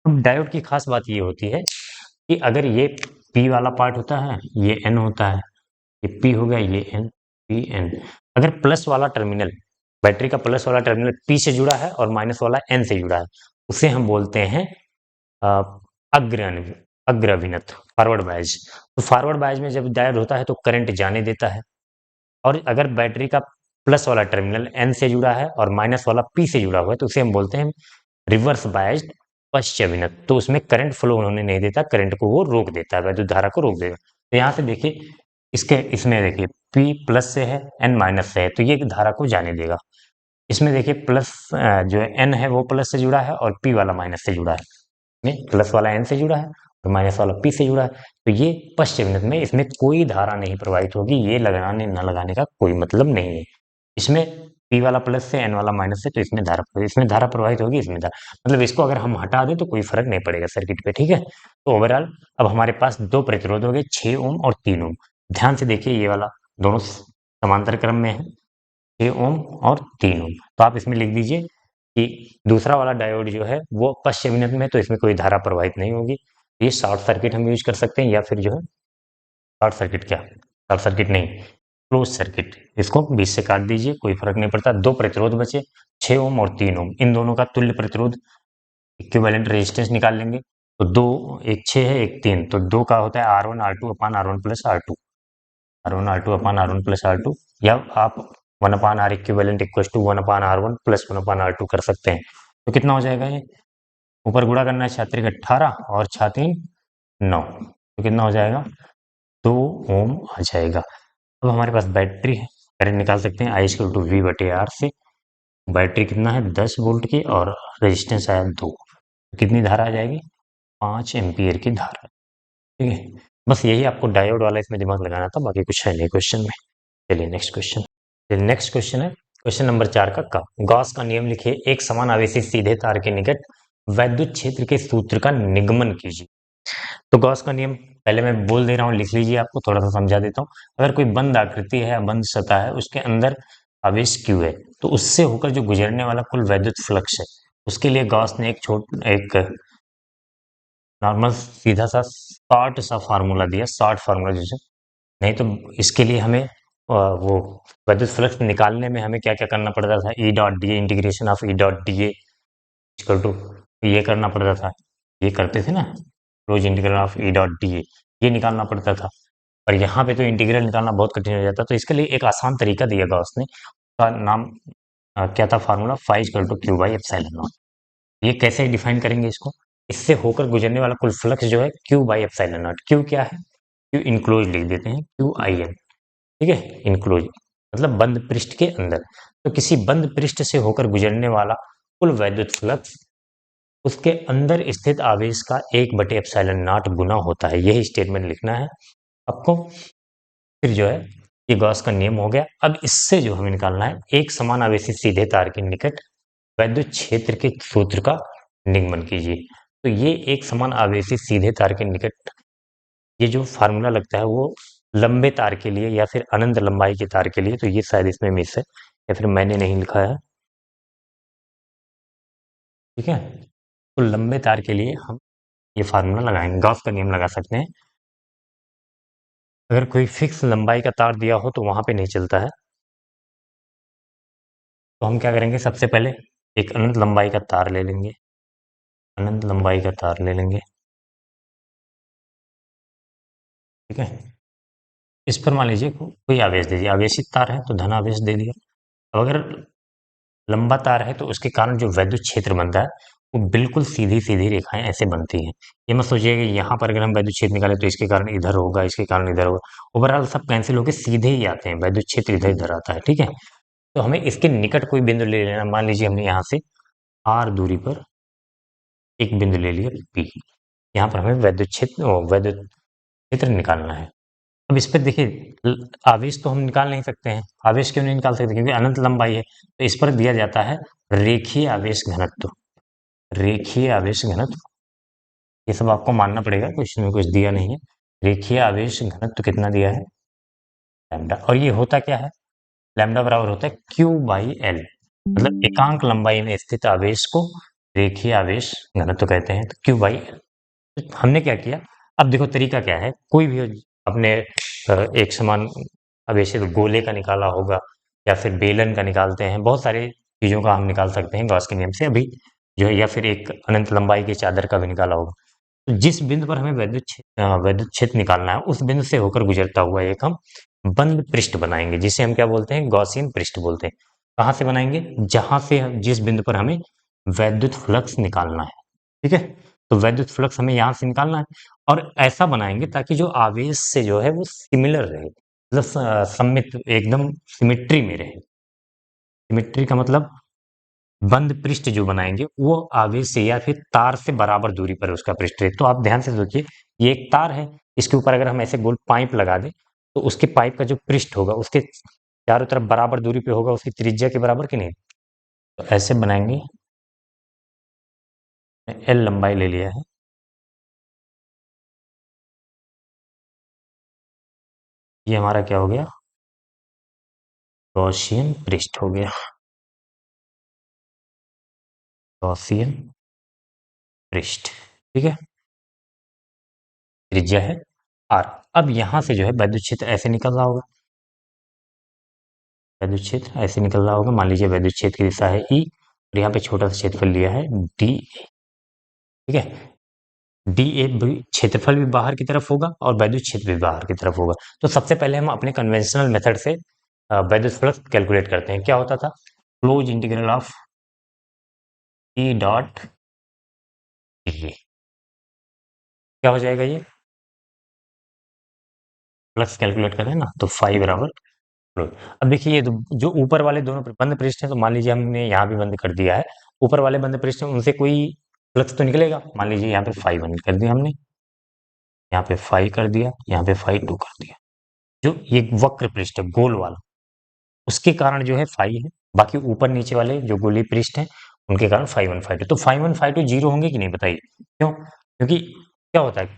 अब डायोड की खास बात ये होती है कि अगर ये पी वाला पार्ट होता है, ये एन होता है, ये पी हो गया, ये एन, पी एन। अगर प्लस वाला टर्मिनल, बैटरी का प्लस वाला टर्मिनल पी से जुड़ा है और माइनस वाला एन से जुड़ा है, उसे हम बोलते हैं अ, अग्र अग्र अभिनत, फॉरवर्ड बायस। तो फॉरवर्ड बायस में जब डायोड होता है तो करंट जाने देता है। और अगर बैटरी का प्लस वाला टर्मिनल एन से जुड़ा है और माइनस वाला पी से जुड़ा हुआ है तो उसे हम बोलते हैं रिवर्स बायस्ड पश्चाविनत। तो उसमें करंट फ्लो होने नहीं देता, करंट को वो रोक देता है, वैद्युत धारा को रोक देगा। तो यहाँ से देखिए, इसमें देखिए P प्लस से है, N माइनस से है, तो ये धारा को जाने देगा। इसमें देखिए प्लस जो है N है वो प्लस से जुड़ा है और P वाला माइनस से जुड़ा है। में प्लस वाला N से जुड़ा है और माइनस वाला P से जुड़ा है, तो ये पश्चाविनत में इसमें कोई धारा नहीं प्रवाहित होगी। ये लगाने न लगाने का कोई मतलब नहीं है। इसमें P वाला प्लस से, N वाला माइनस से, तो इसमें धारा प्रवाहित होगी, इसमें धारा, मतलब इसको अगर हम हटा दें तो कोई फर्क नहीं पड़ेगा सर्किट पे। ठीक है, तो ओवरऑल अब हमारे पास दो प्रतिरोध हो गए, 6 ओम और 3 ओम। ध्यान से देखिए, ये वाला दोनों समांतर क्रम में है, 6 ओम और 3 ओम। तो आप इसमें लिख दीजिए कि दूसरा वाला डायोड जो है वो पश्चिमी में, तो इसमें कोई धारा प्रवाहित नहीं होगी। ये शॉर्ट सर्किट हम यूज कर सकते हैं, या फिर जो है शॉर्ट सर्किट, क्या शॉर्ट सर्किट नहीं, क्लोज सर्किट। इसको 20 से काट दीजिए, कोई फर्क नहीं पड़ता। दो प्रतिरोध बचे, 6 ओम और 3 ओम। इन दोनों का तुल्य प्रतिरोध, इक्विवेलेंट रेजिस्टेंस निकाल लेंगे। तो दो, एक 6 है, एक 3, तो दो का होता है R1 R2 अपान R1 plus R2, R1 R2 अपान R1 प्लस R2, या आप 1 upon R equivalent equal to 1 upon R1 plus 1 upon R2 कर सकते हैं। तो कितना हो जाएगा ये, ऊपर गुणा करना है, 6 18 और 6 9, तो कितना हो जाएगा, 2 ओम आ जाएगा। अब हमारे पास बैटरी है, करंट निकाल सकते हैं, आई इक्वल टू वी बटे आर से। बैटरी कितना है, 10 वोल्ट की, और रेजिस्टेंस आया 2, कितनी धारा आ जाएगी, 5 एम्पियर की धारा। ठीक है, बस यही आपको डायोड वाला इसमें दिमाग लगाना था, बाकी कुछ है नहीं क्वेश्चन में। चलिए नेक्स्ट क्वेश्चन। नेक्स्ट क्वेश्चन है क्वेश्चन नंबर 4 का गॉस का नियम लिखिए, एक समान आवेशी सीधे तार के निकट वैद्युत क्षेत्र के सूत्र का निगमन कीजिए। तो गॉस का नियम पहले मैं बोल दे रहा हूँ, लिख लीजिए, आपको थोड़ा सा समझा देता हूँ। अगर कोई बंद आकृति है या बंद सतह है, उसके अंदर आवेश Q है, तो उससे होकर जो गुजरने वाला कुल वैद्युत फ्लक्स है, उसके लिए गॉस ने एक नॉर्मल सीधा सा शॉर्ट सा फार्मूला दिया, शॉर्ट फार्मूला जैसे। नहीं तो इसके लिए हमें वो वैद्युत फ्लक्स निकालने में हमें क्या क्या करना पड़ता था, E dot D A, integration of E dot D A equal to, ये करना पड़ता था, ये करते थे ना, रोज integral of E dot D A, ये निकालना पड़ता था। और यहाँ पे तो इंटीग्रल निकालना बहुत कठिन हो जाता, तो इसके लिए एक आसान तरीका दिया था उसने, उसका नाम क्या था, formula phi equal to Q by epsilon naught. ये कैसे डिफाइन करेंगे इसको, इससे होकर गुजरने वाला कुल फ्लक्स जो है Q by epsilon not. Q क्या है, क्यू इनक्लोज लिख देते हैं, क्यू आई एन। ठीक है, इनक्लोज मतलब बंद पृष्ठ के अंदर। तो किसी बंद पृष्ठ से होकर गुजरने वाला कुल वैद्युत फ्लक्स उसके अंदर स्थित आवेश का 1/एप्सिलॉन नॉट गुना होता है। यही स्टेटमेंट लिखना है आपको। फिर जो है ये गॉस का नियम हो गया। अब इससे जो हमें निकालना है, एक समान आवेशी सीधे तार के निकट वैद्युत क्षेत्र के सूत्र का निगमन कीजिए। तो ये एक समान आवेशी सीधे तार के निकट, ये जो फार्मूला लगता है वो लंबे तार के लिए या फिर अनंत लंबाई के तार के लिए, तो ये शायद इसमें मिस है या फिर मैंने नहीं लिखा है। ठीक है, तो लंबे तार के लिए हम ये फार्मूला लगाएंगे, गॉस का नियम लगा सकते हैं। अगर कोई फिक्स लंबाई का तार दिया हो तो वहां पे नहीं चलता है। तो हम क्या करेंगे, सबसे पहले एक अनंत लंबाई का तार ले लेंगे, अनंत लंबाई का तार ले लेंगे। ठीक है। इस पर मान लीजिए कोई आवेश दे दिया, आवेशित तार है तो धन आवेश दे दिया। अब अगर लंबा तार है तो उसके कारण जो वैद्युत क्षेत्र बनता है वो बिल्कुल सीधी सीधी रेखाएं ऐसे बनती हैं। ये मत सोचिए कि यहाँ पर अगर हम वैद्युत क्षेत्र निकालें तो इसके कारण इधर होगा, इसके कारण इधर होगा। ओवरऑल सब कैंसिल होकर सीधे ही आते हैं, वैद्युत क्षेत्र इधर इधर आता है। ठीक है, तो हमें इसके निकट कोई बिंदु ले लेना। मान लीजिए हमने यहाँ से आर दूरी पर एक बिंदु ले लिया पी। यहाँ पर हमें वैद्युत क्षेत्र निकालना है। अब इस पे देखिए आवेश तो हम निकाल नहीं सकते हैं। आवेश क्यों नहीं निकाल सकते? क्योंकि अनंत लंबाई है। तो इस पर दिया जाता है रेखीय आवेश घनत्व। रेखीय आवेश घनत्व, ये सब आपको मानना पड़ेगा, क्वेश्चन में कुछ दिया नहीं है। रेखीय आवेश घनत्व कितना दिया है? लैम्डा। और ये होता क्या है? लैम्डा बराबर होता है क्यू बाई एल। मतलब एकांक लंबाई में स्थित आवेश को रेखीय आवेश घनत्व कहते हैं, तो क्यू बाई एल। हमने क्या किया? अब देखो तरीका क्या है, कोई भी अपने एक समान आवेशित गोले का निकाला होगा या फिर बेलन का निकालते हैं, बहुत सारे चीजों का हम निकाल सकते हैं गॉस के नियम से अभी जो है, या फिर एक अनंत लंबाई के चादर का भी निकाला होगा। तो जिस बिंदु पर हमें वैद्युत क्षेत्र निकालना है उस बिंदु से होकर गुजरता हुआ एक हम बंद पृष्ठ बनाएंगे, जिसे हम क्या बोलते हैं? गॉसियन पृष्ठ बोलते हैं। कहाँ से बनाएंगे? जहां से जिस बिंदु पर हमें वैद्युत फ्लक्स निकालना है। ठीक है, तो वैद्युत फ्लक्स हमें यहाँ से निकालना है और ऐसा बनाएंगे ताकि जो आवेश से जो है वो सिमिलर रहे, मतलब सम्मित, एकदम सिमिट्री में रहे। सिमिट्री का मतलब बंद पृष्ठ जो बनाएंगे वो आवेश से या फिर तार से बराबर दूरी पर उसका पृष्ठ है। तो आप ध्यान से सोचिए, ये एक तार है, इसके ऊपर अगर हम ऐसे गोल पाइप लगा दें तो उसके पाइप का जो पृष्ठ होगा उसके चारों तरफ बराबर दूरी पे होगा, उसकी त्रिज्या के बराबर कि नहीं? तो ऐसे बनाएंगे। एल लंबाई ले लिया है, ये हमारा क्या हो गया? गॉसियन पृष्ठ हो गया। गॉसियन पृष्ठ, ठीक है, त्रिज्या है आर। अब यहां से जो है वैद्युत क्षेत्र ऐसे निकल रहा होगा, वैद्युत क्षेत्र ऐसे निकल रहा होगा। मान लीजिए वैद्युत क्षेत्र की दिशा है ई और यहाँ पे छोटा सा क्षेत्रफल लिया है डी। ठीक है, डी ए क्षेत्रफल भी बाहर की तरफ होगा और वैद्युत क्षेत्र भी बाहर की तरफ होगा। तो सबसे पहले हम अपने कन्वेंशनल मेथड से वैद्युत फ्लक्स कैलकुलेट करते हैं। क्या होता था? Close integral of E dot D. क्या हो जाएगा ये? फ्लक्स कैलकुलेट करें ना तो फाई बराबर फ्लो। अब देखिए ये जो ऊपर वाले दोनों बंद पृष्ठ हैं, तो मान लीजिए हमने यहाँ भी बंद कर दिया है, ऊपर वाले बंद पृष्ठ हैं उनसे कोई फ्लक्स तो निकलेगा। मान लीजिए यहाँ पे फाई बंद कर दिया हमने, यहाँ पे फाई कर दिया, यहाँ पे फाई टू कर दिया। जो ये वक्र पृष्ठ है गोल वाला, उसके कारण जो है फाई है। बाकी ऊपर नीचे वाले जो गोलीय पृष्ठ हैं उनके कारण फाई वन फाई टू। तो phi one phi two zero होंगे कि नहीं बताइए? क्यों? क्योंकि क्या होता है,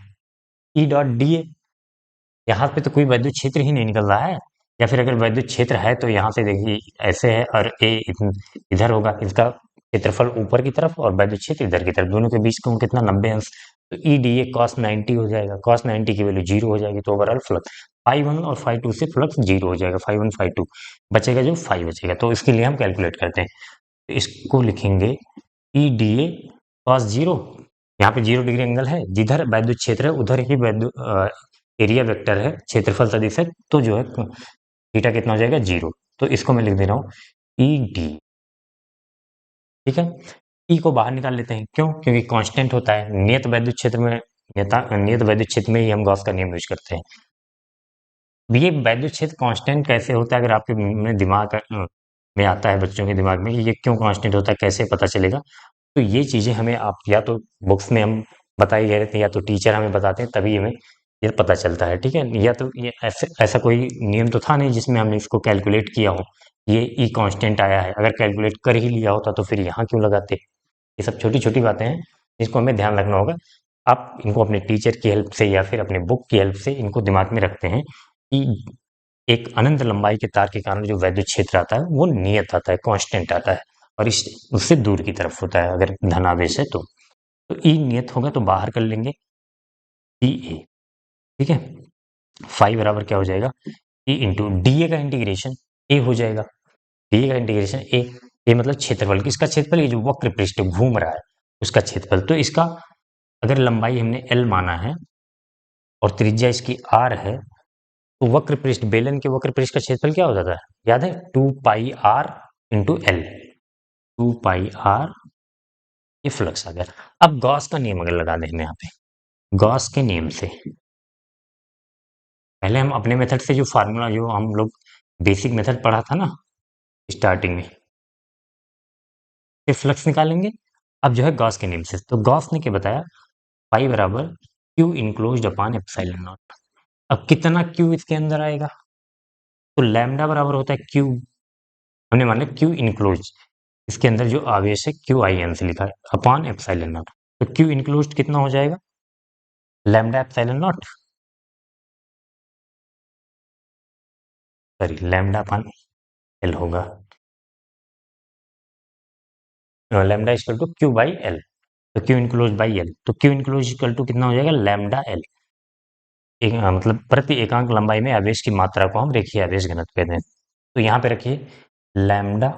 ई डॉट डी ए, यहाँ पे तो कोई वैद्युत क्षेत्र ही नहीं निकल रहा है। या फिर अगर वैद्युत क्षेत्र है तो यहाँ से देखिए ऐसे है और ए इधर होगा, इसका क्षेत्रफल ऊपर की तरफ और वैद्युत क्षेत्र इधर की तरफ, दोनों के बीच का कितना 90 अंश। तो ई डी ए कॉस 90 हो जाएगा, कॉस 90 की वैल्यू जीरो हो जाएगी। तो ओवरऑल फ्लक्स फाई वन और फाई टू से फ्लक्स जीरो हो जाएगा, फाई वन फाई टू बचेगा, जो फाई बचेगा। तो इसके लिए हम कैलकुलेट करते हैं, तो इसको लिखेंगे E D A cos zero. यहाँ पे 0 डिग्री एंगल है, जिधर वैद्युत क्षेत्र है उधर ही वैद्युत एरिया वेक्टर है, क्षेत्रफल सदिश है, तो जो है थीटा कितना हो जाएगा? जीरो। तो इसको मैं लिख दे रहा हूँ ई डी। ठीक है, ई को बाहर निकाल लेते हैं। क्यों? क्योंकि कांस्टेंट होता है नियत वैद्युत क्षेत्र में, नियत वैद्युत क्षेत्र में ही हम गॉस का नियम यूज करते हैं। ये वैद्युत क्षेत्र कांस्टेंट कैसे होता है? अगर आपके में दिमाग में आता है, बच्चों के दिमाग में ये क्यों कांस्टेंट होता है, कैसे पता चलेगा? तो ये चीजें हमें आप या तो बुक्स में हम बताई गए रहते हैं या तो टीचर हमें बताते हैं, तभी हमें ये पता चलता है। ठीक है, या तो ये ऐसा कोई नियम तो था नहीं जिसमें हमने इसको कैलकुलेट किया हो। ये ई कांस्टेंट आया है, अगर कैलकुलेट कर ही लिया होता तो फिर यहाँ क्यों लगाते? ये सब छोटी छोटी बातें हैं जिसको हमें ध्यान रखना होगा। आप इनको अपने टीचर की हेल्प से या फिर अपने बुक की हेल्प से इनको दिमाग में रखते हैं कि एक अनंत लंबाई के तार के कारण जो वैद्युत क्षेत्र आता है वो नियत आता है, कांस्टेंट आता है, और इस उससे दूर की तरफ होता है अगर धनावेश है तो ई नियत होगा तो बाहर कर लेंगे ई ए। ठीक है, फाई बराबर क्या हो जाएगा? ई इंटू डी ए का इंटीग्रेशन ए हो जाएगा। डी ए का इंटीग्रेशन ए मतलब क्षेत्रफल, किसका क्षेत्रफल? ये जो वक्र पृष्ठ घूम रहा है उसका क्षेत्रफल। तो इसका अगर लंबाई हमने एल माना है और त्रिज्या इसकी r है, तो वक्र पृष्ठ, बेलन के वक्र पृष्ठ का क्षेत्रफल क्या हो जाता है, याद है, 2πr इंटू एल, 2πr, ये फ्लक्स आ गया। अब गॉस का नियम अगर लगा दें हम यहाँ पे, गॉस के नियम से पहले हम अपने मेथड से जो फार्मूला, जो हम लोग बेसिक मेथड पढ़ा था ना स्टार्टिंग में, फिर फ्लक्स निकालेंगे। अब जो है गॉस के नियम से, तो गॉस ने क्या बताया, पाई बराबर Q enclosed upon epsilon not. अब कितना क्यू इसके अंदर आएगा, तो लैम्डा बराबर होता है क्यू, हमने मान लिया क्यू इनक्लोज, इसके अंदर जो आवेश है क्यू आई एन से लिखा है, अपॉन एप्सिलॉन नॉट। तो क्यू इनक्लोज कितना हो जाएगा, lambda epsilon naught, sorry lambda upon L होगा, lambda equal to Q by L, तो क्यू इनक्लोज बाई एल, तो क्यू इनक्लोज इक्वल टू कितना हो जाएगा, लैम्डा एल, एक मतलब प्रति एकांक लंबाई में आवेश की मात्रा को हम रेखीय आवेश घनत्व कहते हैं। तो यहाँ पे रखिए लैम्डा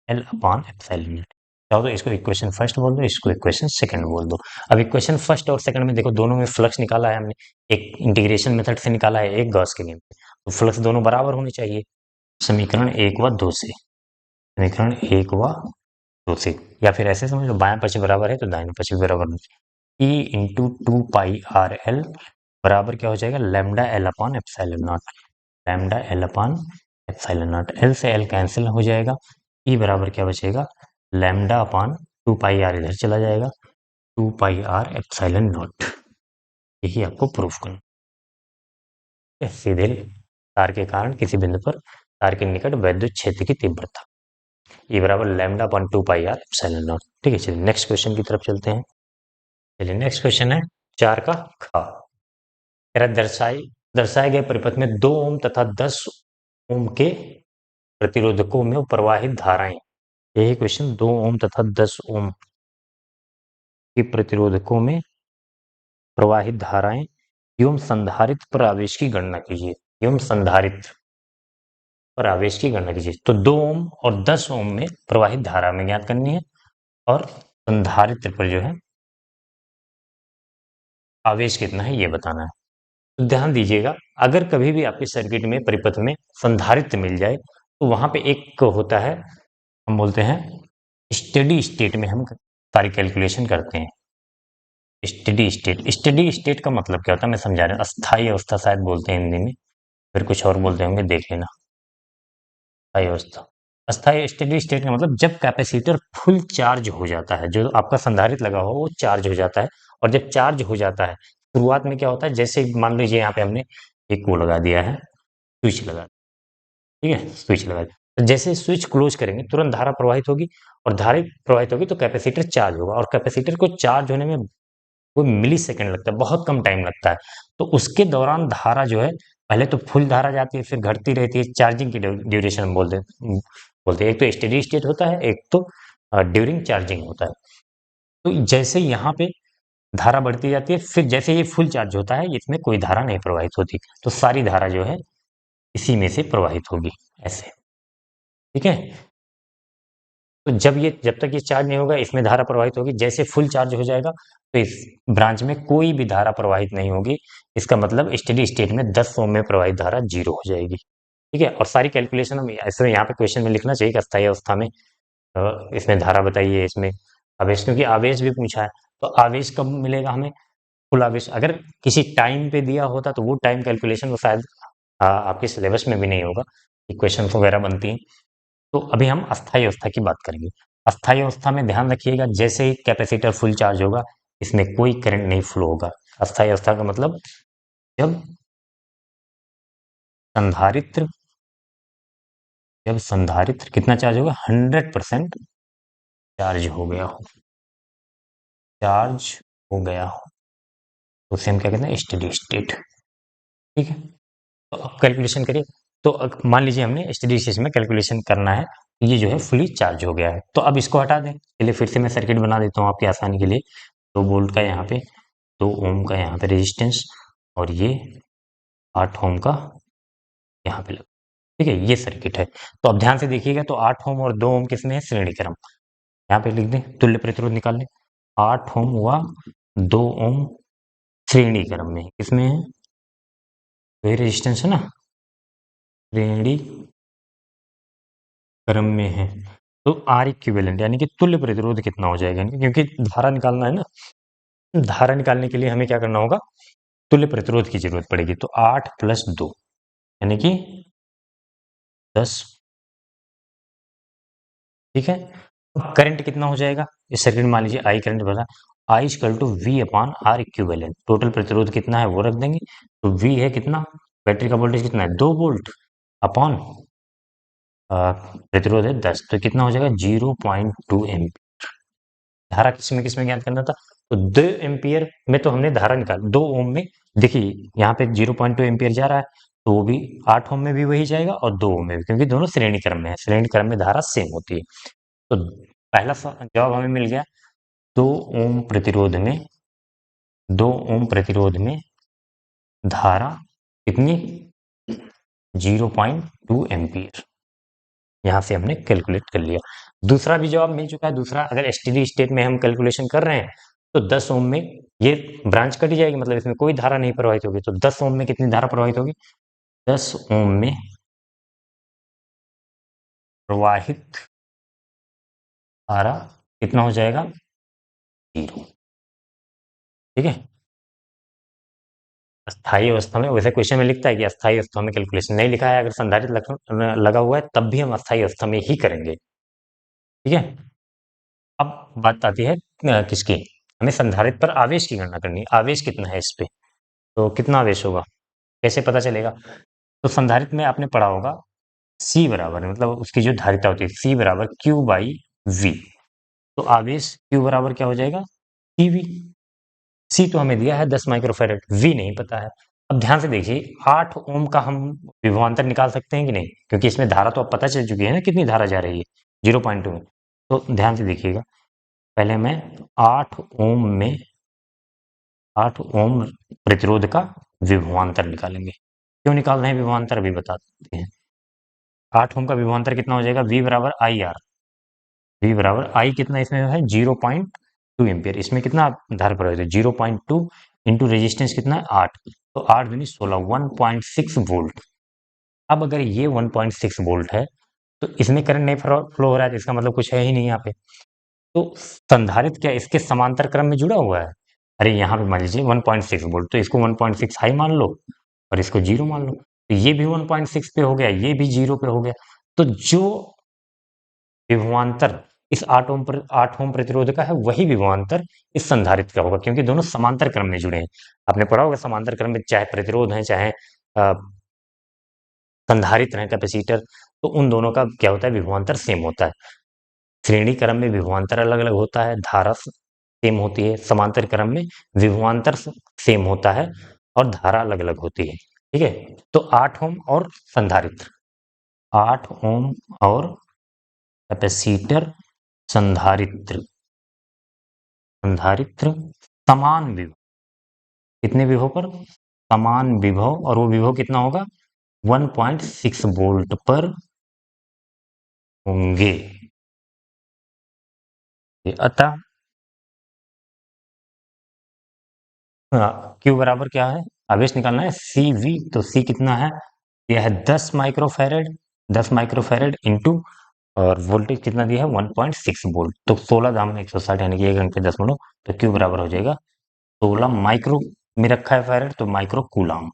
एल अपॉन एप्सिलॉन, चाहो तो इसको इक्वेशन फर्स्ट बोल दो, इसको इक्वेशन सेकंड बोल दो। अब इक्वेशन फर्स्ट और सेकंड में देखो, दोनों में फ्लक्स निकाला है हमने, एक इंटीग्रेशन मेथड से निकाला है, एक गॉस के नियम से, तो फ्लक्स दोनों बराबर होने चाहिए, समीकरण 1 व 2 से, समीकरण 1 व 2 से, या फिर ऐसे समझ लो, बायां पक्ष बराबर है तो दाहिने पक्ष भी बराबर होना चाहिए। ई इंटू 2πr_l बराबर क्या हो जाएगा, lambda L upon epsilon not, lambda L upon epsilon not, L से एल कैंसिल हो जाएगा, ई बराबर क्या बचेगा, लैम्डा अपॉन 2πr, इधर चला जाएगा, 2πr एप्सिलॉन नॉट, यही आपको प्रूफ करना है। सीधे तार के कारण किसी बिंदु पर तार के निकट वैद्युत क्षेत्र की तीव्रता, ये बराबर lambda upon 2πr epsilon not. ठीक है, चलिए नेक्स्ट क्वेश्चन की तरफ चलते हैं। चलिए नेक्स्ट क्वेश्चन है 4 का ख, दर्शाए गए परिपथ में 2 ओम तथा 10 ओम के प्रतिरोधकों में प्रवाहित धाराएं, यही क्वेश्चन, 2 ओम तथा 10 ओम के प्रतिरोधकों में प्रवाहित धाराएं एवं संधारित्र पर आवेश की गणना कीजिए, एवं संधारित्र पर आवेश की गणना कीजिए। तो 2 ओम और 10 ओम में प्रवाहित धारा में ज्ञात करनी है, और संधारित्र पर जो है आवेश कितना है ये बताना है। तो ध्यान दीजिएगा, अगर कभी भी आपके सर्किट में परिपथ में संधारित्र मिल जाए, तो वहां पे एक होता है, हम बोलते हैं स्टेडी स्टेट में हम सारी कैलकुलेशन करते हैं। स्टेडी स्टेट का मतलब क्या होता है, मैं समझा रहा हूँ, अस्थायी अवस्था शायद बोलते हैं हिंदी में, फिर कुछ और बोलते होंगे, देख लेना। अस्थायी अवस्था, अस्थायी स्टेडी स्टेट का मतलब जब कैपेसिटर फुल चार्ज हो जाता है, जो आपका संधारित्र लगा हो वो चार्ज हो जाता है, और जब चार्ज हो जाता है, शुरुआत में क्या होता है, जैसे मान लीजिए यहाँ पे हमने एक वो लगा दिया है, स्विच लगा, ठीक है, स्विच लगा दिया, तो जैसे स्विच क्लोज करेंगे तुरंत धारा प्रवाहित होगी, और धारा प्रवाहित होगी तो कैपेसिटर चार्ज होगा, और कैपेसिटर को चार्ज होने में वो मिली सेकेंड लगता है, बहुत कम टाइम लगता है। तो उसके दौरान धारा जो है, पहले तो फुल धारा जाती है, फिर घटती रहती है, चार्जिंग की ड्यूरेशन हम बोलते हैं, एक तो स्टेडी स्टेट होता है, एक तो ड्यूरिंग चार्जिंग होता है। तो जैसे यहाँ पे धारा बढ़ती जाती है, फिर जैसे ये फुल चार्ज होता है, इसमें कोई धारा नहीं प्रवाहित होती, तो सारी धारा जो है इसी में से प्रवाहित होगी, ऐसे, ठीक है। तो जब तक ये चार्ज नहीं होगा, इसमें धारा प्रवाहित होगी, जैसे फुल चार्ज हो जाएगा तो इस ब्रांच में कोई भी धारा प्रवाहित नहीं होगी, इसका मतलब स्टेडी स्टेट में 10 ओम में प्रवाहित धारा 0 हो जाएगी, ठीक है। और सारी कैलकुलेशन हम ऐसे यहाँ पे क्वेश्चन में लिखना चाहिए कि अस्थायी अवस्था में इसमें धारा बताइए, इसमें आवेश, क्योंकि आवेश भी पूछा है, तो आवेश कब मिलेगा हमें, फुल आवेश अगर किसी टाइम पे दिया होता तो वो टाइम कैलकुलेशन तो शायद आपके सिलेबस में भी नहीं होगा, इक्वेशन वगैरह बनती हैं। तो अभी हम अस्थायी अवस्था की बात करेंगे। अस्थायी अवस्था में ध्यान रखिएगा, जैसे ही कैपेसिटर फुल चार्ज होगा, इसमें कोई करंट नहीं फ्लो होगा। अस्थायी अवस्था का मतलब जब संधारित्र जब संधारित्र कितना चार्ज होगा, 100% चार्ज हो गया हो, चार्ज हो गया हो, तो उसे हम क्या कहते हैं, स्टेडी स्टेट, ठीक है। तो अब कैलकुलेशन करिए, तो मान लीजिए हमने स्टेडी स्टेट में कैलकुलेशन करना है, ये जो है फुली चार्ज हो गया है, तो अब इसको हटा दें, चलिए फिर से मैं सर्किट बना देता हूँ आपकी आसानी के लिए। 2 वोल्ट का यहाँ पे, 2 ओम का यहाँ पे रेजिस्टेंस, और ये 8 ओम का यहाँ पे लगा, ठीक है, ये सर्किट है। तो अब ध्यान से देखिएगा, तो 8 ओम और 2 ओम किसमें है, श्रेणी क्रम, यहाँ पे लिख दें, तुल्य प्रतिरोध निकाल लें, 8 ओम हुआ 2 ओम श्रेणी क्रम में, किसमें है, वही रेजिस्टेंस है ना, श्रेणी क्रम में है। तो आर इक्विवेलेंट यानी कि तुल्य प्रतिरोध कितना हो जाएगा, क्योंकि धारा निकालना है ना, धारा निकालने के लिए हमें क्या करना होगा, तुल्य प्रतिरोध की जरूरत पड़ेगी। तो 8 + 2 यानी कि 10। ठीक है, अब करंट कितना हो जाएगा इस सर्किट में, मान लीजिए आई करंट बता, I equal to V upon R equivalent. Total प्रतिरोध कितना है वो रख देंगे, तो वी है कितना, बैटरी का वोल्टेज कितना है 2 वोल्ट अपॉन प्रतिरोध है 10, तो कितना हो जाएगा 0.2 एम्पीयर। धारा किसमें ज्ञात करना था, तो 2 एम्पियर में तो हमने धारा निकाल, 2 ओम में, देखिए यहाँ पे 0.2 एम्पियर जा रहा है, तो वो भी 8 ओम में भी वही जाएगा और 2 ओम में भी, क्योंकि दोनों श्रेणी क्रम में है, श्रेणी क्रम में धारा सेम होती है। तो पहला जवाब हमें मिल गया, 2 ओम प्रतिरोध में, 2 ओम प्रतिरोध में धारा कितनी, 0.2 एम्पियर। यहाँ से हमने कैलकुलेट कर लिया। दूसरा भी जवाब मिल चुका है, दूसरा अगर स्टेडी स्टेट में हम कैलकुलेशन कर रहे हैं तो 10 ओम में ये ब्रांच कट जाएगी, मतलब इसमें कोई धारा नहीं प्रवाहित होगी, तो 10 ओम में कितनी धारा प्रवाहित होगी, 10 ओम में प्रवाहित धारा कितना हो जाएगा, 0। ठीक है, अस्थायी अवस्था में, वैसे क्वेश्चन में लिखता है कि अस्थायी अवस्था में कैलकुलेशन, नहीं लिखा है, अगर संधारित्र लगा हुआ है तब भी हम अस्थायी अवस्था में ही करेंगे। ठीक है, अब बात आती है किसकी, हमें संधारित्र पर आवेश की गणना करनी है, आवेश कितना है इस पे, तो कितना आवेश होगा, कैसे पता चलेगा, तो संधारित्र में आपने पढ़ा होगा C बराबर, मतलब उसकी जो धारिता होती है C बराबर Q/V। तो आवेश Q बराबर क्या हो जाएगा, CV। C तो हमें दिया है 10 माइक्रोफैरड, V नहीं पता है। अब ध्यान से देखिए, 8 ओम का हम विभवांतर निकाल सकते हैं कि नहीं, क्योंकि इसमें धारा तो अब पता चल चुकी है ना कितनी धारा जा रही है 0.2 में। तो ध्यान से देखिएगा, पहले मैं 8 ओम में, 8 ओम प्रतिरोध का विभवांतर निकालेंगे। क्यों निकाल रहे हैं विभवांतर अभी बता देते हैं। 8 ओम का विभवांतर कितना हो जाएगा, V बराबर आई आर, V बराबर आई कितना इसमें है 0.2 एम्पियर, इसमें कितना धारा प्रवाहित है 0.2 इंटू रेजिस्टेंस कितना है 8, तो 8 दूनी 16, 1.6 वोल्ट। अब अगर ये 1.6 वोल्ट है तो इसमें करंट नहीं फ्लो हो रहा है, तो इसका मतलब कुछ है ही नहीं यहाँ पे। तो संधारित्र क्या इसके समांतर क्रम में जुड़ा हुआ है, अरे यहाँ पे मान लीजिए 1.6 वोल्ट, तो इसको 1.6 हाई मान लो और इसको 0 मान लो, तो ये भी 1.6 पे हो गया, ये भी 0 पे हो गया। तो जो विभवांतर इस 8 ओम प्रतिरोध का है वही विभवांतर इस संधारित्र का होगा, क्योंकि दोनों समांतर क्रम में जुड़े हैं। आपने पढ़ा होगा समांतर क्रम में चाहे प्रतिरोध है चाहे संधारित्र है कैपेसिटर, तो उन दोनों का क्या होता है, विभवांतर सेम होता है। श्रेणी क्रम में विभवांतर अलग अलग होता है, धारा सेम होती है, समांतर क्रम में विभवांतर सेम होता है और धारा अलग अलग होती है। ठीक है, तो 8 ओम और संधारित्र, 8 ओम और कैपेसिटर, संधारित्र, संधारित्र समान विभव, कितने विभव पर, समान विभव, और वो विभव कितना होगा 1.6 वोल्ट पर होंगे। अतः क्यू बराबर क्या है, आवेश निकालना है CV, तो C कितना है, यह है 10 माइक्रोफैरड, 10 माइक्रोफैरड इंटू, और वोल्टेज कितना दिया है 1.6 वोल्ट, तो 16 दाम 160 यानी कि 1 घंटे 10 मिनट, तो क्यू बराबर हो जाएगा 16 माइक्रो में रखा है फैरड, तो माइक्रो कूलम,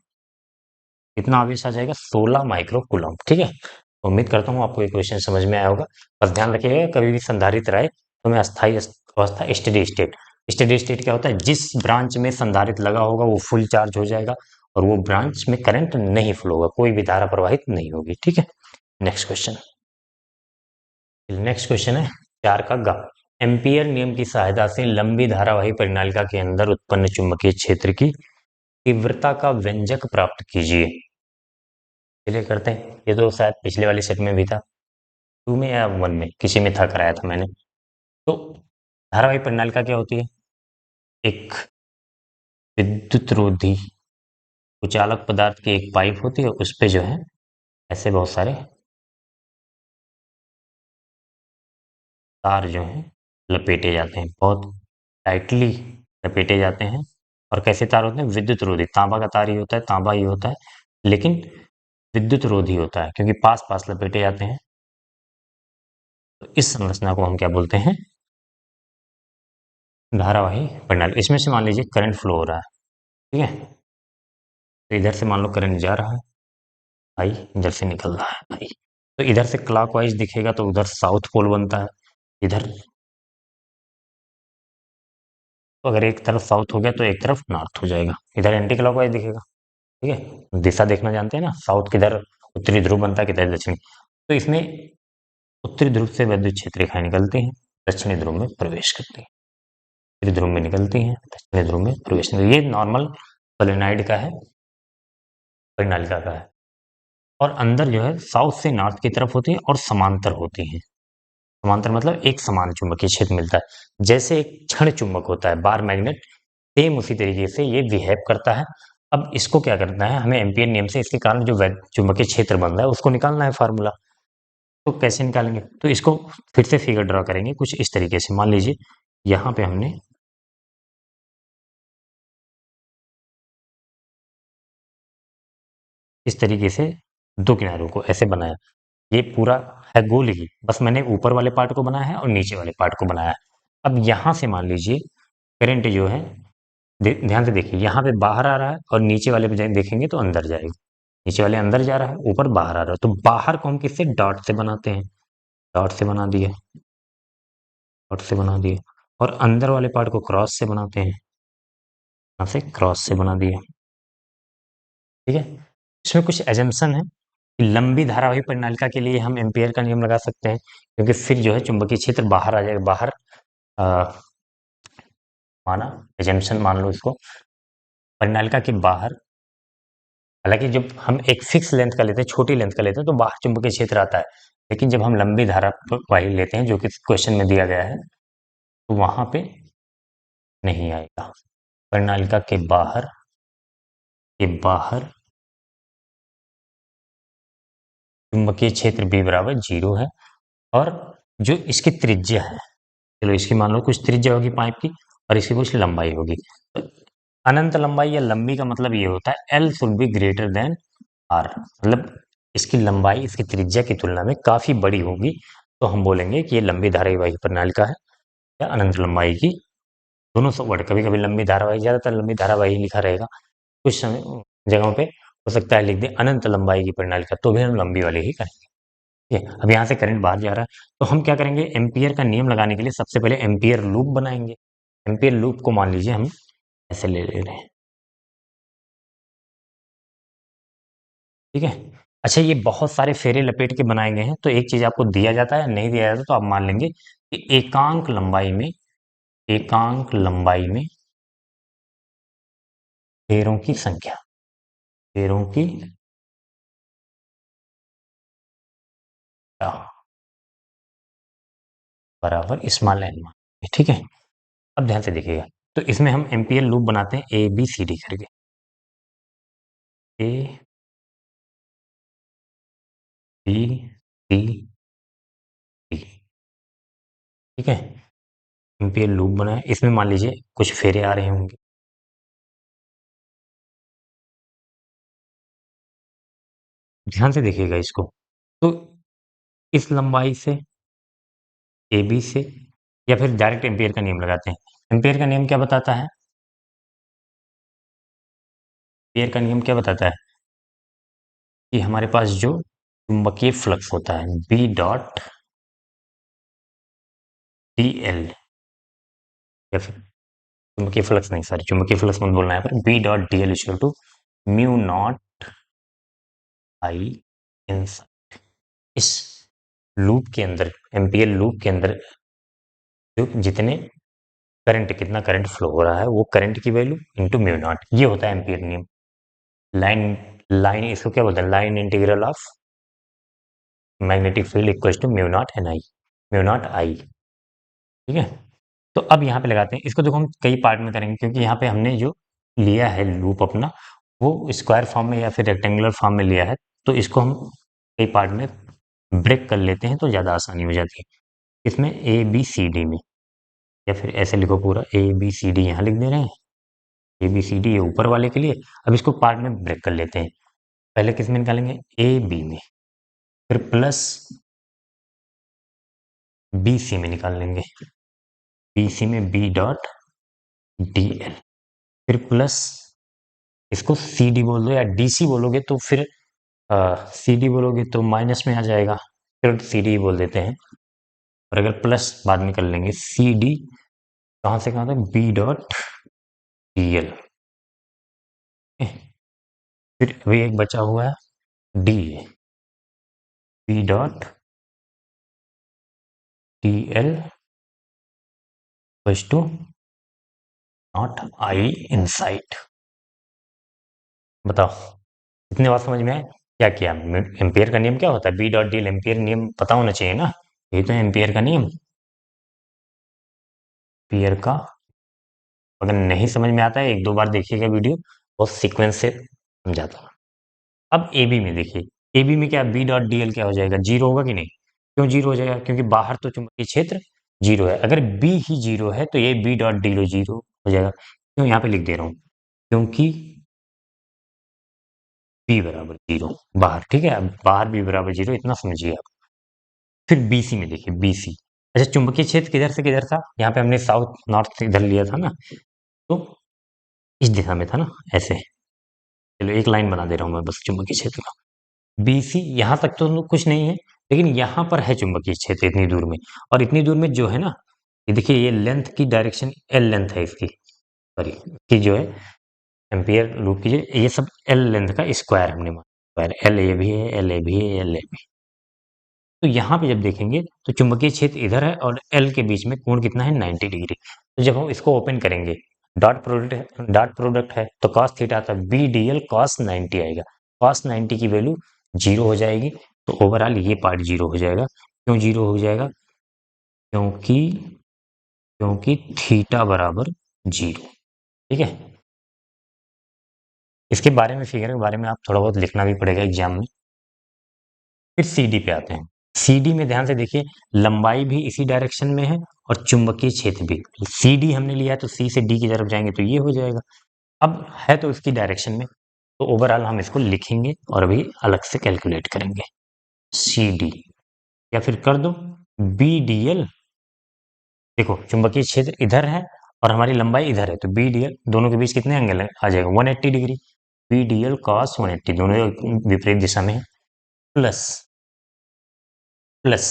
कितना आवेश आ जाएगा 16 माइक्रो कूलम। ठीक है, उम्मीद करता हूँ आपको ये क्वेश्चन समझ में आया होगा। बस ध्यान रखिएगा कभी भी संधारित्र आए तो मैं अस्थायी अवस्था, स्टेडी स्टेट, स्टेडी स्टेट क्या होता है, जिस ब्रांच में संधारित्र लगा होगा वो फुल चार्ज हो जाएगा और वो ब्रांच में करंट नहीं फ्लो होगा, कोई भी धारा प्रवाहित नहीं होगी। ठीक है, नेक्स्ट क्वेश्चन, नेक्स्ट क्वेश्चन है 4 का ग, एम्पियर नियम की सहायता से लंबी धारावाही परिनालिका के अंदर उत्पन्न चुंबकीय क्षेत्र की तीव्रता का व्यंजक प्राप्त कीजिए। चलिए करते हैं, ये तो शायद पिछले वाले सेट में भी था, 2 में या 1 में किसी में था, कराया था मैंने। तो धारावाही परिनालिका क्या होती है, एक विद्युत रोधी कुचालक पदार्थ की एक पाइप होती है, उस पे जो है ऐसे बहुत सारे तार जो हैं लपेटे जाते हैं, बहुत टाइटली लपेटे जाते हैं, और कैसे तार होते हैं? विद्युत रोधी, तांबा का तार ही होता है, तांबा ही होता है, लेकिन विद्युत रोधी होता है क्योंकि पास पास लपेटे जाते हैं। तो इस संरचना को हम क्या बोलते हैं? धारावाही प्रणाली। इसमें से मान लीजिए करंट फ्लो हो रहा है, ठीक है, तो इधर से मान लो करंट जा रहा है, आई, इधर से निकल रहा है, आई। तो इधर से क्लॉकवाइज दिखेगा तो उधर साउथ पोल बनता है, इधर। तो अगर एक तरफ साउथ हो गया तो एक तरफ नॉर्थ हो जाएगा, इधर एंटी क्लॉकवाइज दिखेगा, ठीक है। दिशा देखना जानते हैं ना, साउथ किधर उत्तरी ध्रुव बनता है, किधर दक्षिणी। तो इसमें उत्तरी ध्रुव से वैद्युत क्षेत्र रेखाएं निकलती हैं, दक्षिणी ध्रुव में प्रवेश करती हैं, उत्तरी ध्रुव में निकलती हैं, दक्षिणी ध्रुव में प्रवेश करती हैं। ये नॉर्मल सोलेनॉइड का है, परिनालिका का है। और अंदर जो है साउथ से नॉर्थ की तरफ होती है और समांतर होती हैं। समांतर मतलब एक समान चुंबकीय क्षेत्र मिलता है, जैसे एक क्षण चुंबक होता है, बार मैग्नेट, सेम उसी तरीके से ये बिहेव करता है। अब इसको क्या करना है, हमें एम्पियर नियम से इसके कारण जो चुंबकीय क्षेत्र बन रहा है उसको निकालना है फार्मूला। तो कैसे निकालेंगे? तो इसको फिर से फिगर ड्रॉ करेंगे कुछ इस तरीके से। मान लीजिए यहाँ पे हमने इस तरीके से दो किनारों को ऐसे बनाया, ये पूरा है गोल ही, बस मैंने ऊपर वाले पार्ट को बनाया है और नीचे वाले पार्ट को बनाया है। अब यहाँ से मान लीजिए करंट जो है, ध्यान से देखिए, यहाँ पे बाहर आ रहा है और नीचे वाले पे देखेंगे तो अंदर जाएगा, नीचे वाले अंदर जा रहा है, ऊपर बाहर आ रहा है। तो बाहर को हम किससे? डॉट से बनाते हैं, डॉट से बना दिए, डॉट से बना दिए। और अंदर वाले पार्ट को क्रॉस से बनाते हैं, यहाँ से क्रॉस से बना दिए, ठीक है। इसमें कुछ एजम्पशन है कि लंबी धारावाही प्रणालिका के लिए हम एम्पियर का नियम लगा सकते हैं, क्योंकि फिर जो है चुंबकीय क्षेत्र बाहर आ जाएगा, बाहर माना, एजम्पशन मान लो इसको, प्रणालिका के बाहर। हालांकि जब हम एक फिक्स लेंथ का लेते हैं, छोटी लेंथ का लेते हैं, तो बाहर चुंबकीय क्षेत्र आता है, लेकिन जब हम लंबी धारावाही लेते हैं जो कि क्वेश्चन में दिया गया है, तो वहां पे नहीं आएगा। प्रणालिका के बाहर चुंबकीय क्षेत्र B बराबर 0 है। और जो इसकी त्रिज्या है, चलो इसकी मान लो कुछ त्रिज्या होगी पाइप की, और इसकी कुछ लंबाई होगी। तो अनंत लंबाई या लंबी का मतलब ये होता है L should be greater than R, मतलब इसकी लंबाई इसकी त्रिज्या की तुलना में काफी बड़ी होगी, तो हम बोलेंगे कि ये लंबी धारावाही प्रणालिका है या अनंत लंबाई की। दोनों सब वर्ड, कभी कभी लंबी धारावाही, ज्यादातर लंबी धारावाही लिखा रहेगा, कुछ समय जगहों पे हो सकता है लिख दे अनंत लंबाई की प्रणालिका, तो भी हम लंबी वाले ही करेंगे। ठीक है, अब यहाँ से करंट बाहर जा रहा है, तो हम क्या करेंगे? एम्पियर का नियम लगाने के लिए सबसे पहले एम्पियर लूप बनाएंगे। एम्पियर लूप को मान लीजिए हम ऐसे ले रहे हैं, ठीक है। अच्छा, ये बहुत सारे फेरे लपेट के बनाए गए हैं, तो एक चीज आपको दिया जाता है, नहीं दिया जाता तो आप मान लेंगे कि एकांक लंबाई में फेरों की संख्या, फेरों की बराबर स्मॉल एन, ठीक है। अब ध्यान से देखिएगा, तो इसमें हम एम्पियर लूप बनाते हैं ए बी सी डी करके, ए बी सी डी, ठीक है। एम्पियर लूप बनाए, इसमें मान लीजिए कुछ फेरे आ रहे होंगे, ध्यान से देखिएगा इसको। तो इस लंबाई से, ए बी से, या फिर डायरेक्ट एम्पियर का नियम लगाते हैं। एम्पियर का नियम क्या बताता है? एम्पियर का नियम क्या बताता है कि हमारे पास जो चुंबकीय फ्लक्स होता है बी डॉट डी एल, या फिर चुंबकीय फ्लक्स नहीं, सॉरी, चुंबकीय फ्लक्स मत बोलना है यहाँ पर, B dot D L equal to mu naught I in, इस लूप के अंदर, एम्पियर लूप के अंदर जो जितने करंट, कितना करंट फ्लो हो रहा है, वो करंट की वैल्यू इंटू म्यू नॉट, ये होता है एम्पियर नियम। लाइन लाइन इसको क्या बोलते हैं? Line integral of magnetic field equal to mu naught N I, mu naught I, ठीक है। तो अब यहाँ पे लगाते हैं इसको। देखो हम कई पार्ट में करेंगे, क्योंकि यहाँ पे हमने जो लिया है लूप अपना, वो स्क्वायर फॉर्म में या फिर रेक्टेंगुलर फॉर्म में लिया है, तो इसको हम कई पार्ट में ब्रेक कर लेते हैं तो ज़्यादा आसानी हो जाती है। इसमें ए बी सी डी में, या फिर ऐसे लिखो पूरा ए बी सी डी यहाँ लिख दे रहे हैं, ए बी सी डी ये ऊपर वाले के लिए। अब इसको पार्ट में ब्रेक कर लेते हैं। पहले किस में निकालेंगे, ए बी में, फिर प्लस बी सी में निकाल लेंगे, बी सी में बी डॉट डी एल, फिर प्लस इसको सी डी बोल दो, या डी सी बोलोगे तो फिर सी डी बोलोगे तो माइनस में आ जाएगा, फिर सी डी बोल देते हैं। और अगर प्लस बाद में कर लेंगे, सी डी कहाँ से कहाँ तक, बी डॉट डी एल। फिर अभी एक बचा हुआ है D A, B dot D L two naught I inside. बताओ इतने बात समझ में आए? क्या किया, एम्पियर का नियम क्या होता है, B dot D L, Ampere नियम पता होना चाहिए ना, ये तो है एम्पियर का नियम। एम्पियर का अगर नहीं समझ में आता है, एक दो बार देखिएगा वीडियो, बहुत सीक्वेंस से समझाता हूँ। अब ए बी में देखिए, ए बी में क्या, बी डॉट डी एल क्या हो जाएगा, जीरो होगा कि नहीं? क्यों जीरो हो जाएगा, क्योंकि बाहर तो चुंबकीय क्षेत्र जीरो है। अगर बी ही जीरो है तो ये बी डॉट डी लो जीरो हो जाएगा। क्यों, यहाँ पे लिख दे रहा हूँ, क्योंकि बी बराबर जीरो बाहर, ठीक है, अब बाहर बी बराबर जीरो, इतना समझिए आप। फिर बीसी में देखिए, बीसी, अच्छा चुंबकीय क्षेत्र किधर से किधर था, यहाँ पे हमने साउथ नॉर्थ इधर लिया था ना, तो इस दिशा में था ना, ऐसे। चलो एक लाइन बना दे रहा हूँ मैं बस चुंबकीय क्षेत्र का। बीसी यहाँ तक तो कुछ नहीं है, लेकिन यहाँ पर है चुंबकीय क्षेत्र इतनी दूर में, और इतनी दूर में जो है ना, ये देखिए ये लेंथ की डायरेक्शन एल लेंथ है इसकी, सॉरी की जो है एम्पियर लूप की, ये सब एल लेंथ का स्क्वायर हमने माना, स्क्वायर एल ए भी है, एल ए भी है, एल ए भी। तो यहाँ पे जब देखेंगे तो चुंबकीय क्षेत्र इधर है और एल के बीच में कोण कितना है, 90 डिग्री। तो जब हम इसको ओपन करेंगे, डॉट प्रोडक्ट है तो cos थीटा था, बी डी एल कॉस 90 आएगा, cos 90 की वैल्यू जीरो हो जाएगी, तो ओवरऑल ये पार्ट जीरो हो जाएगा। क्यों जीरो हो जाएगा, क्योंकि क्योंकि थीटा बराबर जीरो, ठीक है। इसके बारे में, फिगर के बारे में आप थोड़ा बहुत लिखना भी पड़ेगा एग्जाम में। फिर सी डी पे आते हैं। सी डी में ध्यान से देखिए, लंबाई भी इसी डायरेक्शन में है और चुंबकीय क्षेत्र भी। सी डी हमने लिया है तो सी से डी की तरफ जाएंगे तो ये हो जाएगा। अब है तो इसकी डायरेक्शन में, तो ओवरऑल हम इसको लिखेंगे और अभी अलग से कैलकुलेट करेंगे। सी डी या फिर कर दो बी डी एल, देखो चुंबकीय क्षेत्र इधर है और हमारी लंबाई इधर है, तो बी डी एल दोनों के बीच कितने एंगल आ जाएगा, 180 degree, B D L cos 180, दोनों विपरीत दिशा में है, plus plus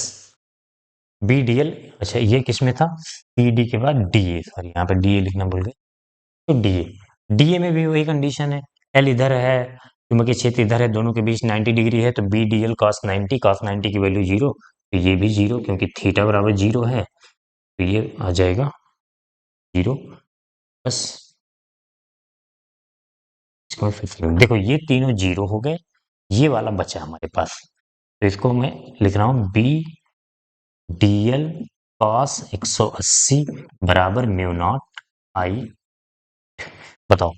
B D L, अच्छा ये किस में था, सी डी के बाद डी ए, सॉरी यहाँ पे डी ए लिखना भूल गए, तो डी ए, डी ए में भी वही कंडीशन है, एल इधर है, चुंबकीय क्षेत्र इधर है, दोनों के बीच 90 डिग्री है, तो B D L cos 90, cos 90 की वैल्यू जीरो, तो ये भी जीरो, क्योंकि थीटा बराबर जीरो है, तो ये आ जाएगा जीरो। बस इसको मैं फिर से देखो, ये तीनों जीरो हो गए, ये वाला बचा हमारे पास, तो इसको मैं लिख रहा हूँ बी डी एल कॉस 180 बराबर म्यू नॉट आई। बताओ,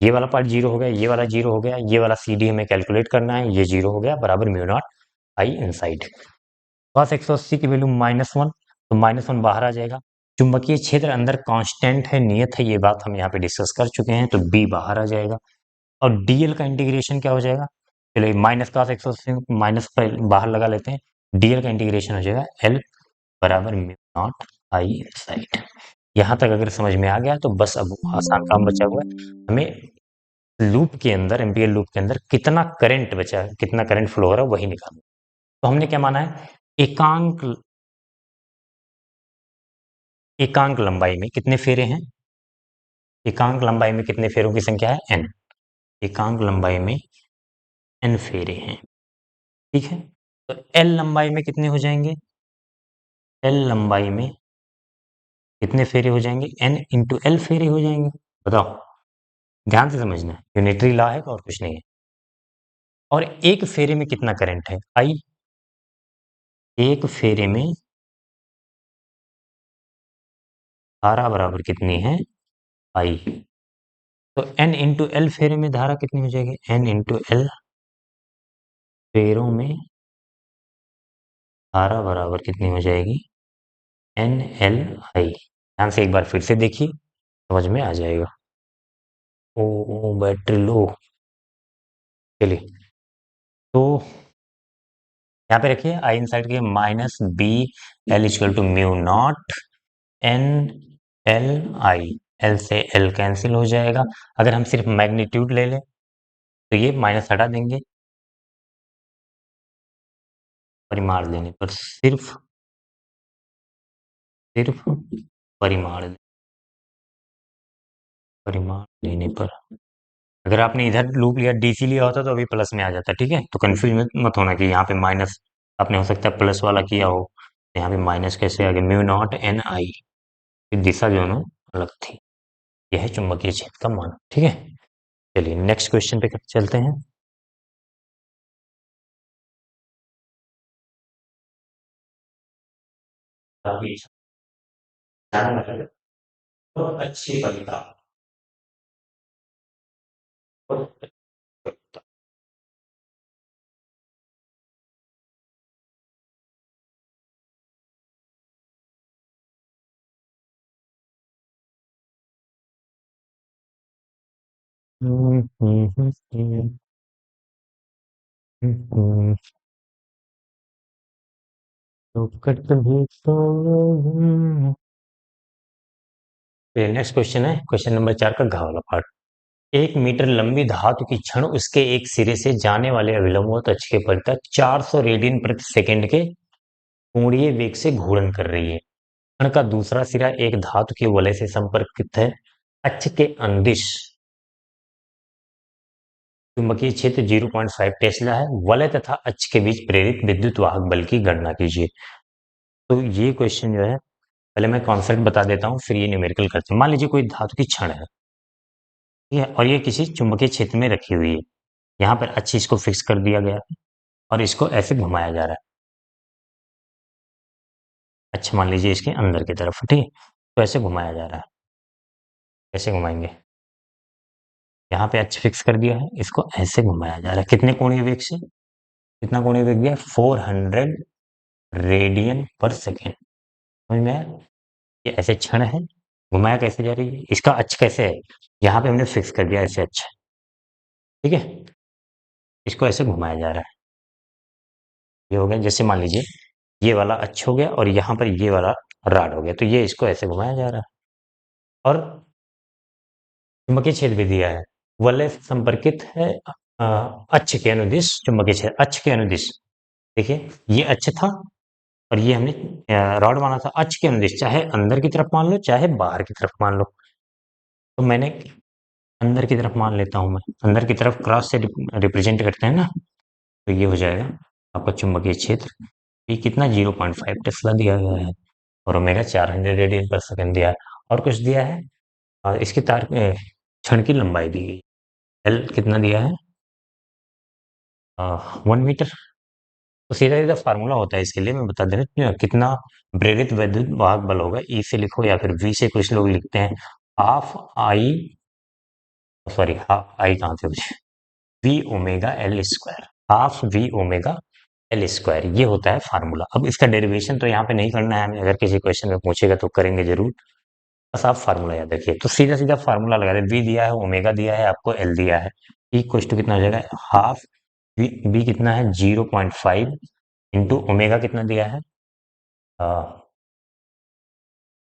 ये वाला पार्ट जीरो हो गया, ये वाला जीरो हो गया, ये वाला सी डी हमें कैलकुलेट करना है, ये जीरो हो गया, बराबर mu naught I inside. Cos 180 की वैल्यू -1, तो -1 बाहर आ जाएगा। चुंबकीय क्षेत्र अंदर कांस्टेंट है, नियत है, ये बात हम यहाँ पे डिस्कस कर चुके हैं, तो बी बाहर आ जाएगा। और डीएल का इंटीग्रेशन क्या हो जाएगा, चलिए माइनस कॉस 180 माइनस बाहर लगा लेते हैं, डीएल का इंटीग्रेशन हो जाएगा एल बराबर म्यू नॉट आई इनसाइड। यहाँ तक अगर समझ में आ गया तो बस अब आसान काम बचा हुआ है, हमें लूप के अंदर, एम्पियर लूप के अंदर कितना करंट बचा है, कितना करंट फ्लो हो रहा है वही निकालना। तो हमने क्या माना है, एकांक एकांक लंबाई में कितने फेरे हैं, एकांक लंबाई में कितने फेरों की संख्या है, एन, एकांक लंबाई में एन फेरे हैं, ठीक है। तो एल लंबाई में कितने हो जाएंगे, एल लंबाई में कितने फेरे हो जाएंगे, एन इंटू एल फेरे हो जाएंगे। बताओ, ध्यान से समझना है, यूनिटरी लॉ है और कुछ नहीं है। और एक फेरे में कितना करंट है, आई, एक फेरे में धारा बराबर कितनी है, आई। तो एन इंटू एल फेरे में धारा कितनी हो जाएगी, एन इंटू एल फेरों में धारा बराबर कितनी हो जाएगी, एन एल आई। ध्यान से एक बार फिर से देखिए, समझ में आ जाएगा। Oh battery low. चलिए, तो यहाँ पे रखिए आई इनसाइड के minus B L equal to mu naught N L I. L से एल कैंसिल हो जाएगा। अगर हम सिर्फ मैग्नीट्यूड ले लें तो ये माइनस हटा देंगे। परिमाण लेने पर सिर्फ सिर्फ परिमाण परिमाण लेने पर, अगर आपने इधर लूप लिया डीसी लिया होता तो अभी प्लस में आ जाता। ठीक है, तो कंफ्यूज मत होना कि यहाँ पे माइनस आपने हो सकता है प्लस वाला किया हो। यहाँ पे माइनस कैसे आ गया, म्यू नॉट एन आई। दिशा जो है ना अलग थी। यह है चुंबकीय क्षेत्र का मान। ठीक है, चलिए नेक्स्ट क्वेश्चन पे चलते हैं। काफी बहुत अच्छी कविता। बहुत अच्छी कविता। हम्म, हम्म, हम्म, हम्म, हम्म, तो कट भी तो नेक्स्ट क्वेश्चन है, क्वेश्चन नंबर 4 का घ वाला पार्ट। 1 मीटर लंबी धातु की क्षण उसके एक सिरे से जाने वाले अभिलंबवत अक्ष के परितः 400 रेडियन प्रति सेकंड के कोणीय वेग से घूर्णन कर रही है। क्षण का दूसरा सिरा एक धातु के वलय से संपर्कित है। अक्ष के अनुदिश चुंबकीय क्षेत्र 0.5 टेस्ला है। वलय तथा अक्ष के बीच प्रेरित विद्युत वाहक बल की गणना कीजिए। तो ये क्वेश्चन जो है, पहले मैं कॉन्सेप्ट बता देता हूँ, फिर ये न्यूमेरिकल करते हैं। मान लीजिए कोई धातु की क्षण है, ठीक है, और ये किसी चुंबकीय क्षेत्र में रखी हुई है। यहाँ पर अच्छी इसको फिक्स कर दिया गया है और इसको ऐसे घुमाया जा रहा है। अच्छा, मान लीजिए इसके अंदर की तरफ, ठीक है, तो ऐसे घुमाया जा रहा है। कैसे घुमाएंगे, यहाँ पे अच्छी फिक्स कर दिया है, इसको ऐसे घुमाया जा रहा है। कितने कोणीय वेग से, कितना कोणीय वेग दिया, 400 रेडियन पर सेकेंड। समझ में आया? ये ऐसे क्षण है, घुमाया कैसे जा रही है, इसका अक्ष कैसे है, यहाँ पे हमने फिक्स कर दिया ऐसे अक्ष। ठीक है, इसको ऐसे घुमाया जा रहा है। ये हो गया, जैसे मान लीजिए ये वाला अक्ष हो गया और यहाँ पर ये वाला रॉड हो गया, तो ये इसको ऐसे घुमाया जा रहा है। और चुंबकीय क्षेत्र भी दिया है, वलय से संपर्कित है अ, अक्ष के अनुदिश चुंबकीय क्षेत्र, अक्ष के अनुदिश। देखिए ये अक्ष था और ये हमने रॉड माना था अक्ष के अनुदिश, चाहे अंदर की तरफ मान लो चाहे बाहर की तरफ मान लो। तो मैंने अंदर की तरफ मान लेता हूं, मैं अंदर की तरफ क्रॉस से रिप्रेजेंट करते हैं ना, तो ये हो जाएगा आपका चुंबकीय क्षेत्र। ये कितना 0.5 टेस्ला दिया गया है और ओमेगा 400 रेडियन पर सेकंड दिया है। और कुछ दिया है, इसकी तार क्षण की लंबाई दी गई, एल कितना दिया है, 1 मीटर। तो सीधा सीधा फार्मूला होता है इसके लिए, मैं बता दे रहा हूँ कितना प्रेरित विद्युत वाहक बल होगा। ई से लिखो या फिर वी से, कुछ लोग लिखते हैं half I, sorry half I कहाँ थे मुझे, V omega L square, half V omega L square, ये होता है फार्मूला। अब इसका डेरिवेशन तो यहाँ पे नहीं करना है हमें, अगर किसी क्वेश्चन में पूछेगा तो करेंगे जरूर। बस आप फार्मूला याद रखिए, तो सीधा सीधा फार्मूला लगा दे, वी दिया है, ओमेगा दिया है, आपको एल दिया है, इक्वल टू कितना हो जाएगा, हाफ वी, वी कितना है 0.5 इंटू ओमेगा कितना दिया है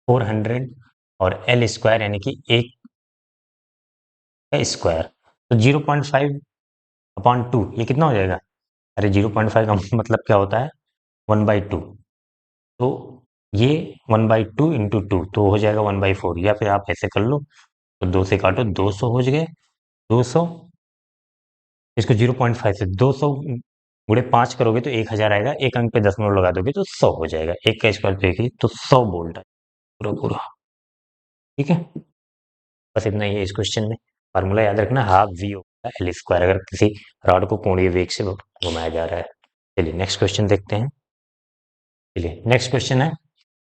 400 और एल स्क्वायर यानी कि एक का स्क्वायर, तो 0.5/2 ये कितना हो जाएगा, अरे 0.5 का मतलब क्या होता है 1/2, तो ये 1/2 इंटू टू तो हो जाएगा 1/4, या फिर आप ऐसे कर लो, तो 2 से काटो 200 हो गए, 200, इसको 0.5 से 200 गुणे 5 करोगे तो 1000 आएगा, एक अंक पे दशमलव लगा दोगे तो 100 हो जाएगा, एक का स्क्वायर तो एक ही, तो 100 वोल्ट है पूरा पूरा। ठीक है, बस इतना ही है इस क्वेश्चन में। फार्मूला याद रखना, हाफ वी होगा एल स्क्वायर, अगर किसी रॉड को कोणीय वेग से घुमाया जा रहा है। चलिए नेक्स्ट क्वेश्चन देखते हैं। चलिए नेक्स्ट क्वेश्चन है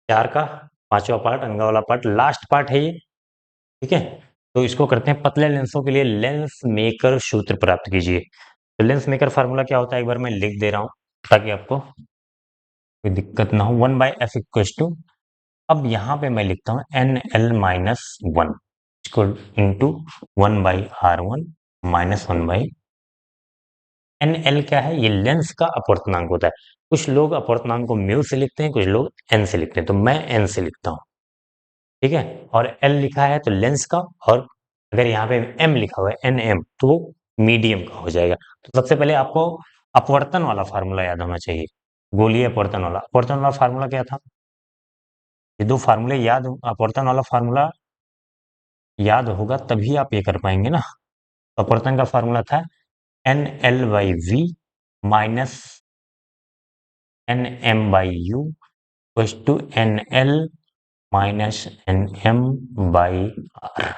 4 का 5वां पार्ट, अंगा वाला पार्ट, लास्ट पार्ट है ये। ठीक है, तो इसको करते हैं, पतले लेंसों के लिए लेंस मेकर सूत्र प्राप्त कीजिए। तो लेंस मेकर फार्मूला क्या होता है, एक बार मैं लिख दे रहा हूँ ताकि आपको कोई दिक्कत ना हो। 1/f इक्वल टू, अब यहाँ पे मैं लिखता हूँ एन एल माइनस वन, इसको इंटू 1/r1 -1/। एन एल क्या है? ये लेंस का अपवर्तनांक होता है। कुछ लोग अपवर्तनांक को म्यू से लिखते हैं, कुछ लोग एन से लिखते हैं, तो मैं एन से लिखता हूँ। ठीक है, और एल लिखा है तो लेंस का, और अगर यहाँ पे एम लिखा हुआ है एन एम तो वो मीडियम का हो जाएगा। तो सबसे पहले आपको अपवर्तन वाला फार्मूला याद होना चाहिए, गोलीय अपवर्तन वाला फार्मूला क्या था? ये दो फार्मूले याद अपवर्तन वाला फार्मूला याद होगा तभी आप ये कर पाएंगे ना। तो अपवर्तन का फार्मूला था N L by V minus N M by U to N L minus N M by R.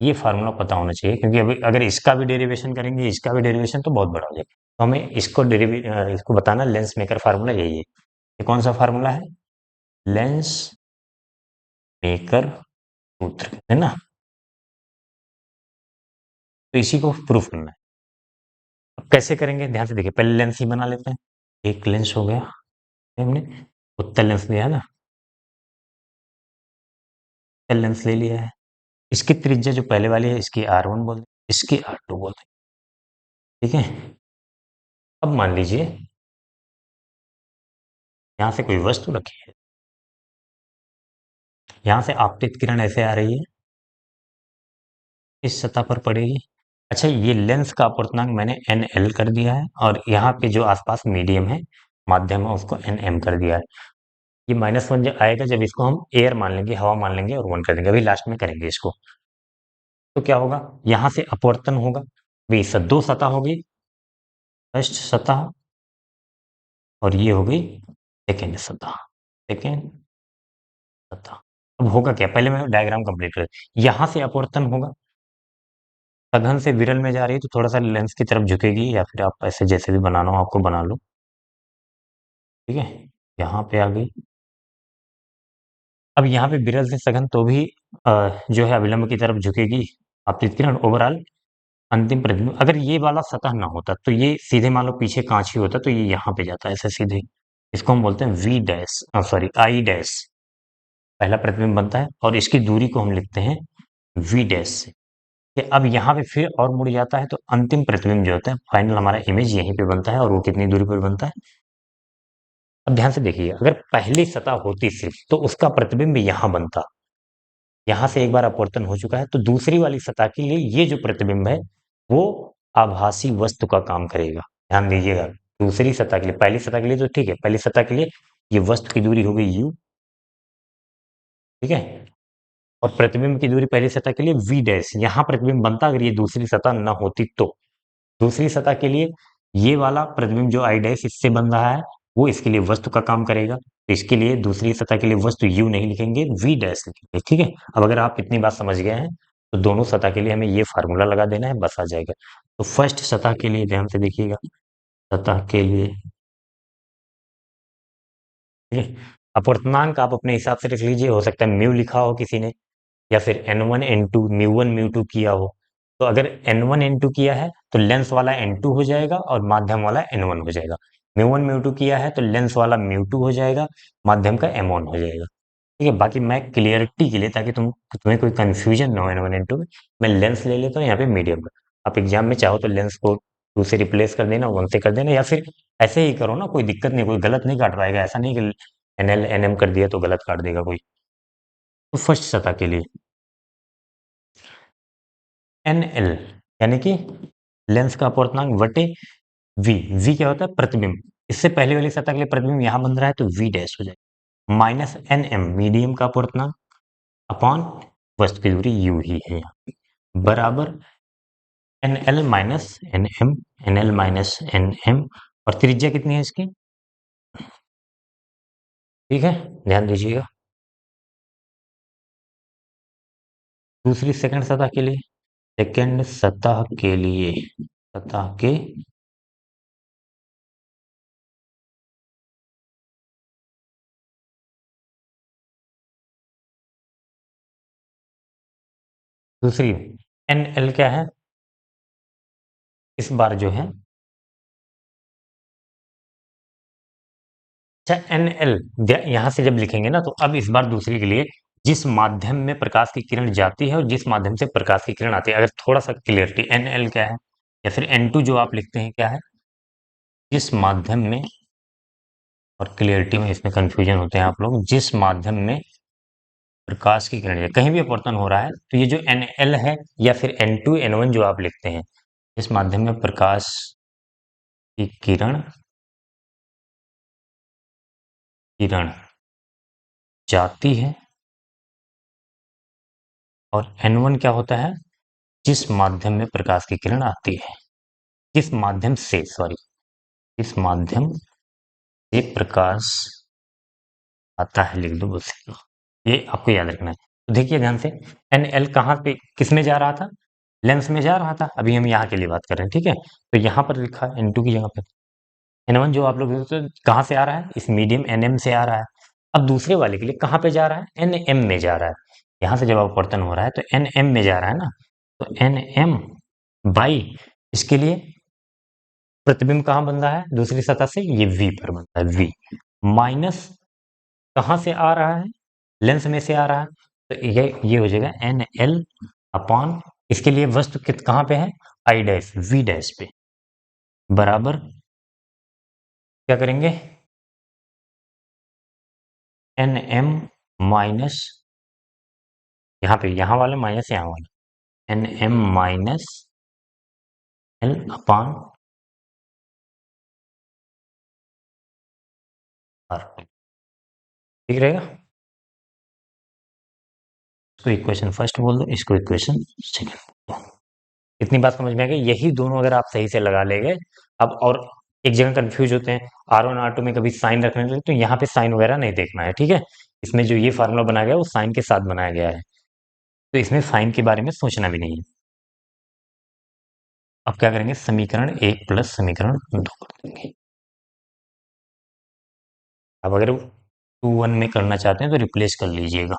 ये फार्मूला पता होना चाहिए, क्योंकि अभी अगर इसका भी डेरिवेशन करेंगे, इसका भी डेरिवेशन, तो बहुत बड़ा हो जाएगा। तो हमें इसको बताना लेंस मेकर फार्मूला यही है। ये कौन सा फार्मूला है? लेंस मेकर सूत्र है ना। तो इसी को प्रूफ करना है। अब कैसे करेंगे ध्यान से देखिए, पहले लेंस ही बना लेते हैं। एक लेंस हो गया, हमने उत्तल लेंस लिया है ना, उत्तल लेंस ले लिया है। इसकी त्रिज्या जो पहले वाली है इसकी R1 बोल दें, इसकी R2 बोल दें। ठीक है, अब मान लीजिए यहाँ से कोई वस्तु रखी है, यहाँ से आपतित किरण ऐसे आ रही है, इस सतह पर पड़ेगी। अच्छा, ये लेंस का अपवर्तनांक मैंने एन एल कर दिया है, और यहाँ पे जो आसपास मीडियम है, माध्यम है, उसको एन एम कर दिया है। ये -1 जब आएगा, जब इसको हम एयर मान लेंगे, हवा मान लेंगे, और 1 कर देंगे, अभी लास्ट में करेंगे इसको। तो क्या होगा? यहाँ से अपवर्तन होगा, भी दो सतह होगी, फर्स्ट सतह, और ये हो गई सेकेंड सतह, सेकेंड सतह। अब होगा क्या? पहले मैं डायग्राम कंप्लीट कर, यहाँ से अपवर्तन होगा, सघन से विरल में जा रही है, तो थोड़ा सा लेंस की तरफ झुकेगी, या फिर आप ऐसे जैसे भी बनाना हो आपको बना लो। ठीक है, यहाँ पे आ गई। अब यहाँ पे विरल से सघन तो भी जो है अभिलंब की तरफ झुकेगी आपतित किरण। ओवरऑल अंतिम प्रतिबिंब, अगर ये वाला सतह ना होता तो ये सीधे मान लो पीछे कांच ही होता, तो ये यहाँ पे जाता है ऐसे सीधे। इसको हम बोलते हैं V dash, sorry I dash. पहला प्रतिबिंब बनता है और इसकी दूरी को हम लिखते हैं वी डैश से। कि अब यहाँ पे फिर और मुड़ जाता है, तो अंतिम प्रतिबिंब जो होता है, फाइनल हमारा इमेज यहीं पे बनता है, और वो कितनी दूरी पर बनता है? अब ध्यान से देखिए, अगर पहली सतह होती सिर्फ, तो उसका प्रतिबिंब यहाँ बनता। यहाँ से एक बार अपवर्तन हो चुका है, तो दूसरी वाली सतह के लिए ये जो प्रतिबिंब है वो आभासी वस्तु का काम करेगा। ध्यान दीजिएगा, दूसरी सतह के लिए, पहली सतह के लिए तो ठीक है, पहली सतह के लिए ये वस्तु की दूरी हो गई u। ठीक है, और प्रतिबिंब की दूरी पहली सतह के लिए v डैश। यहाँ प्रतिबिंब बनता अगर ये दूसरी सतह न होती तो। दूसरी सतह के लिए ये वाला प्रतिबिंब जो आई डैश इससे बन रहा है, वो इसके लिए वस्तु का काम करेगा, तो इसके लिए दूसरी सतह के लिए वस्तु u नहीं लिखेंगे, v डैश लिखेंगे। ठीक है, अब अगर आप इतनी बात समझ गए हैं, तो दोनों सतह के लिए हमें ये फार्मूला लगा देना है, बस आ जाएगा। तो फर्स्ट सतह के लिए ध्यान से देखिएगा, सतह के लिए, ठीक है, अपवर्तनांक आप अपने हिसाब से रख लीजिए, हो सकता है म्यू लिखा हो किसी ने, या फिर n1 n2 म्यू1 म्यू2 किया हो। तो अगर n1 n2 किया है तो लेंस वाला n2 हो जाएगा, और माध्यम वाला n1 हो जाएगा। म्यू1 म्यू2 किया है तो लेंस वाला म्यू2 हो जाएगा, माध्यम का m1 हो जाएगा। ठीक है, बाकी मैं क्लियरिटी के लिए, ताकि तुम्हें कोई कंफ्यूजन ना हो n1 n2 में, मैं लेंस ले लेता हूँ यहाँ पे मीडियम में। आप एग्जाम में चाहो तो लेंस को 2 से रिप्लेस कर देना, 1 से कर देना, या फिर ऐसे ही करो ना, कोई दिक्कत नहीं, कोई गलत नहीं काट पाएगा। ऐसा नहीं कि एनएल एनएम कर दिया तो गलत काट देगा कोई। तो फर्स्ट सतह के लिए एन एल, यानी कि लेंस का अपवर्तनांक वटे वी। वी क्या होता है? प्रतिबिंब। इससे पहले वाली सतह के लिए प्रतिबिंब यहां बन रहा है, तो वी डैश हो जाएगा, माइनस एन एम मीडियम का अपवर्तनांक, अपॉन वस्तु की दूरी यू ही है यहाँ पे, बराबर N L minus N M, N L minus N M. और त्रिज्या कितनी है इसकी? ठीक है, ध्यान दीजिएगा। दूसरी सेकंड सतह के लिए, सेकंड सतह के लिए, सतह के दूसरी एन एल क्या है इस बार जो है? अच्छा, एन एल यहां से जब लिखेंगे ना, तो अब इस बार दूसरी के लिए जिस माध्यम में प्रकाश की किरण जाती है और जिस माध्यम से प्रकाश की किरण आती है। अगर थोड़ा सा क्लियरिटी, NL क्या है या फिर N2 जो आप लिखते हैं क्या है, जिस माध्यम में, और क्लियरिटी में इसमें कंफ्यूजन होते हैं आप लोग, जिस माध्यम में प्रकाश की किरण कहीं भी अपवर्तन हो रहा है तो ये जो NL है या फिर N2 N1 जो आप लिखते हैं, जिस माध्यम में प्रकाश की किरण किरण जाती है, और N1 क्या होता है, जिस माध्यम में प्रकाश की किरण आती है, किस माध्यम से, सॉरी, किस माध्यम से प्रकाश आता है, लिख दो बस, ये आपको याद रखना है। तो देखिए ध्यान से, NL कहाँ पे किस में जा रहा था, लेंस में जा रहा था, अभी हम यहाँ के लिए बात कर रहे हैं, ठीक है। तो यहाँ पर लिखा है N2 की जगह पे N1 जो आप लोग देखते हो, कहाँ से आ रहा है, इस मीडियम NM से आ रहा है। अब दूसरे वाले के लिए कहाँ पे जा रहा है, NM में जा रहा है। यहाँ से जब अपवर्तन हो रहा है तो NM में जा रहा है ना, तो NM बाई, इसके लिए प्रतिबिंब कहाँ बन रहा है, दूसरी सतह से, ये V पर बनता है, V माइनस कहाँ से आ रहा है, लेंस में से आ रहा है, तो ये हो जाएगा NL अपॉन, इसके लिए वस्तु कित कहाँ पे है, I डैश V डैश पे, बराबर क्या करेंगे, NM माइनस, यहाँ पे यहाँ वाला माइनस यहाँ वाला, NM minus L upon R, ठीक रहेगा। इसको इक्वेशन फर्स्ट बोल दो, इसको इक्वेशन सेकंड। इतनी बात समझ में आ गई, यही दोनों अगर आप सही से लगा लेंगे। अब और एक जगह कंफ्यूज होते हैं, R1 R2 में कभी साइन रखने लगे, तो यहाँ पे साइन वगैरह नहीं देखना है, ठीक है। इसमें जो ये फार्मूला बनाया गया है वो साइन के साथ बनाया गया है, तो इसमें साइन के बारे में सोचना भी नहीं है। अब क्या करेंगे, समीकरण 1 प्लस समीकरण 2 कर देंगे। अब अगर 2 1 में करना चाहते हैं तो रिप्लेस कर लीजिएगा,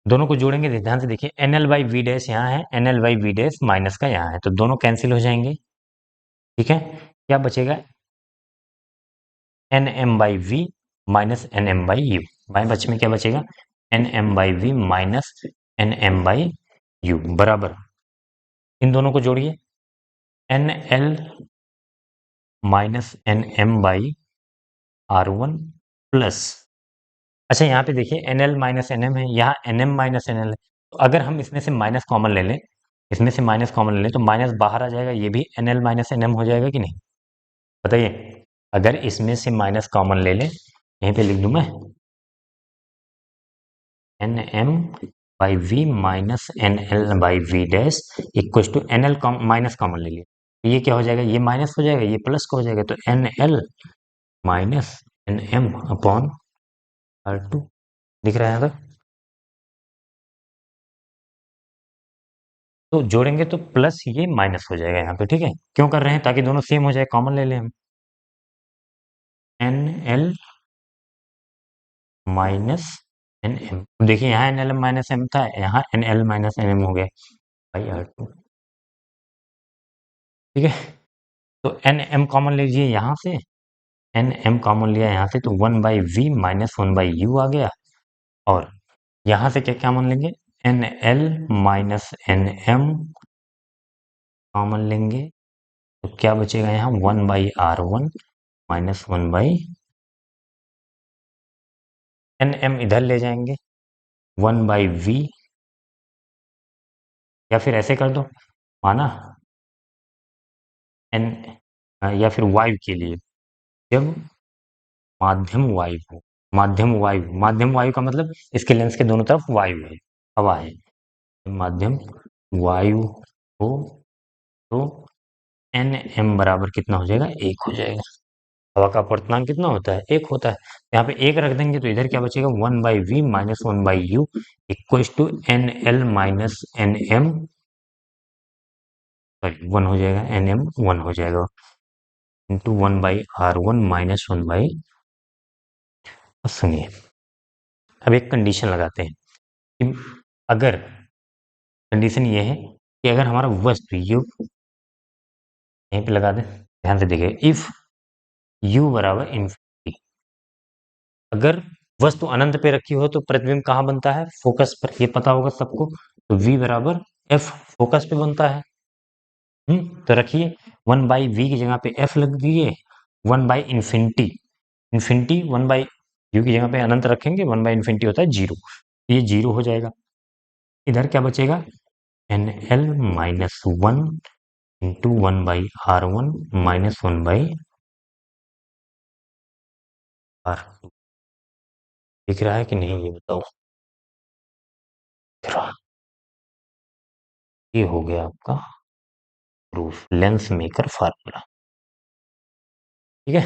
दोनों को जोड़ेंगे, ध्यान से देखिए, NL बाई वी डैश यहाँ है, NL by V dash minus का यहाँ है, तो दोनों कैंसिल हो जाएंगे, ठीक है। क्या बचेगा, NM by V minus NM by U, बाएं बच में क्या बचेगा, NM by V minus NM by U, बराबर इन दोनों को जोड़िए, NL minus NM by R1 plus, अच्छा यहाँ पे देखिए NL माइनस NM है, यहाँ NM माइनस NL है, तो अगर हम इसमें से माइनस कॉमन ले लें, इसमें से माइनस कॉमन ले लें तो माइनस बाहर आ जाएगा, ये भी NL माइनस NM हो जाएगा कि नहीं, बताइए। अगर इसमें से माइनस कॉमन ले लें, यहीं पे लिख दूं मैं, NM by V minus NL by V dash equal to NL minus common ले लिया, तो ये क्या हो जाएगा, ये माइनस हो जाएगा, ये प्लस का हो जाएगा, तो NL minus NM upon R2, दिख रहा है यहाँ तक। तो जोड़ेंगे तो प्लस ये माइनस हो जाएगा यहाँ पे, ठीक है। क्यों कर रहे हैं, ताकि दोनों सेम हो जाए, कॉमन ले लें हम, NL माइनस NM, देखिए यहाँ NL माइनस M था, यहाँ NL माइनस NM हो गया बाई R2, ठीक है। तो NM कॉमन लीजिए यहाँ से, NM कॉमन लिया यहाँ से, तो 1 by V minus 1 by U आ गया, और यहाँ से क्या कॉमन लेंगे, NL माइनस NM कॉमन लेंगे, तो क्या बचेगा यहाँ, 1 by R1 minus 1 by NM इधर ले जाएंगे, 1 बाई वी, या फिर ऐसे कर दो, माना N, या फिर वायु के लिए, जब माध्यम वायु हो, माध्यम वायु का मतलब इसके लेंस के दोनों तरफ वायु है, हवा है, माध्यम वायु हो, तो NM बराबर कितना हो जाएगा, 1 हो जाएगा। हवा का अपवर्तनांक कितना होता है, 1 होता है, यहाँ पे 1 रख देंगे, तो इधर क्या बचेगा, 1 by V minus 1 by U equal to NL minus NM, sorry 1 हो जाएगा, NM 1 हो जाएगा, into 1 by R1 minus 1 by, सुनिए, अब एक कंडीशन लगाते हैं कि अगर, कंडीशन ये है कि अगर हमारा वस्तु यू, यहीं पे लगा दें, ध्यान से देखिए, इफ यू बराबर इन्फिनिटी, अगर वस्तु अनंत पे रखी हो तो प्रतिबिंब कहाँ बनता है? फोकस पर। ये पता होगा सबको। तो v बराबर f फोकस पे बनता है। तो रखिए 1/v की जगह पे f लग दिए, 1/इंफिनिटी, इंफिनिटी 1/u की जगह पे अनंत रखेंगे, 1/इंफिनिटी होता है 0, ये 0 हो जाएगा। इधर क्या बचेगा? nl minus 1 into 1/r1 minus 1/r2। दिख रहा है कि नहीं ये बताओ? दिख रहा। ये हो गया आपका प्रूफ, लेंस मेकर फार्मूला। ठीक है,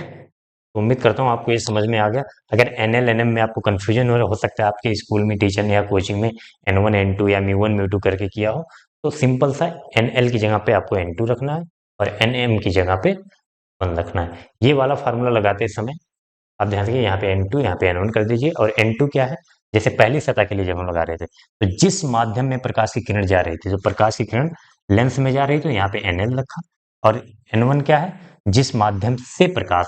तो उम्मीद करता हूँ आपको ये समझ में आ गया। अगर एनएल एनएम में आपको कंफ्यूजन हो सकता है, आपके स्कूल में टीचर ने या कोचिंग में N1 N2 या म्यू वन म्यू टू करके किया हो, तो सिंपल सा एनएल की जगह पे आपको N2 रखना है और एनएम की जगह पे 1 रखना है। ये वाला फार्मूला लगाते समय आप ध्यान रखिए, यहाँ पे N2 यहाँ पे N1 कर दीजिए। और N2 क्या है? जैसे पहली सतह के लिए जब हम लगा रहे थे, तो जिस माध्यम में प्रकाश की किरण जा रही थी, जो प्रकाश की किरण लेंस में जा रही थी, यहाँ पे NL रखा। और N1 क्या है? जिस माध्यम से प्रकाश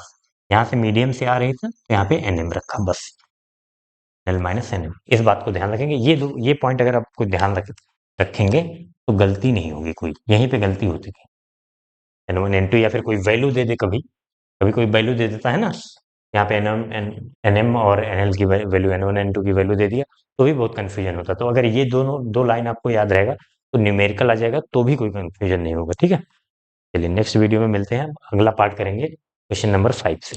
यहाँ से मीडियम से आ रही थी, तो यहाँ पे NM रखा, बस L माइनस NM। इस बात को ध्यान रखेंगे। ये पॉइंट अगर आपको ध्यान रखेंगे तो गलती नहीं होगी कोई। यहीं पे गलती होती थी, N1 N2 या फिर कोई वैल्यू दे दे, कभी कभी कोई वैल्यू दे देता है ना, यहाँ पे एनएम और एनएल की वैल्यू, N1 N2 की वैल्यू दे दिया, तो भी बहुत कंफ्यूजन होता। तो अगर ये दोनों दो लाइन आपको याद रहेगा तो न्यूमेरिकल आ जाएगा, तो भी कोई कंफ्यूजन नहीं होगा। ठीक है, चलिए नेक्स्ट वीडियो में मिलते हैं, अगला पार्ट करेंगे क्वेश्चन नंबर 5 से।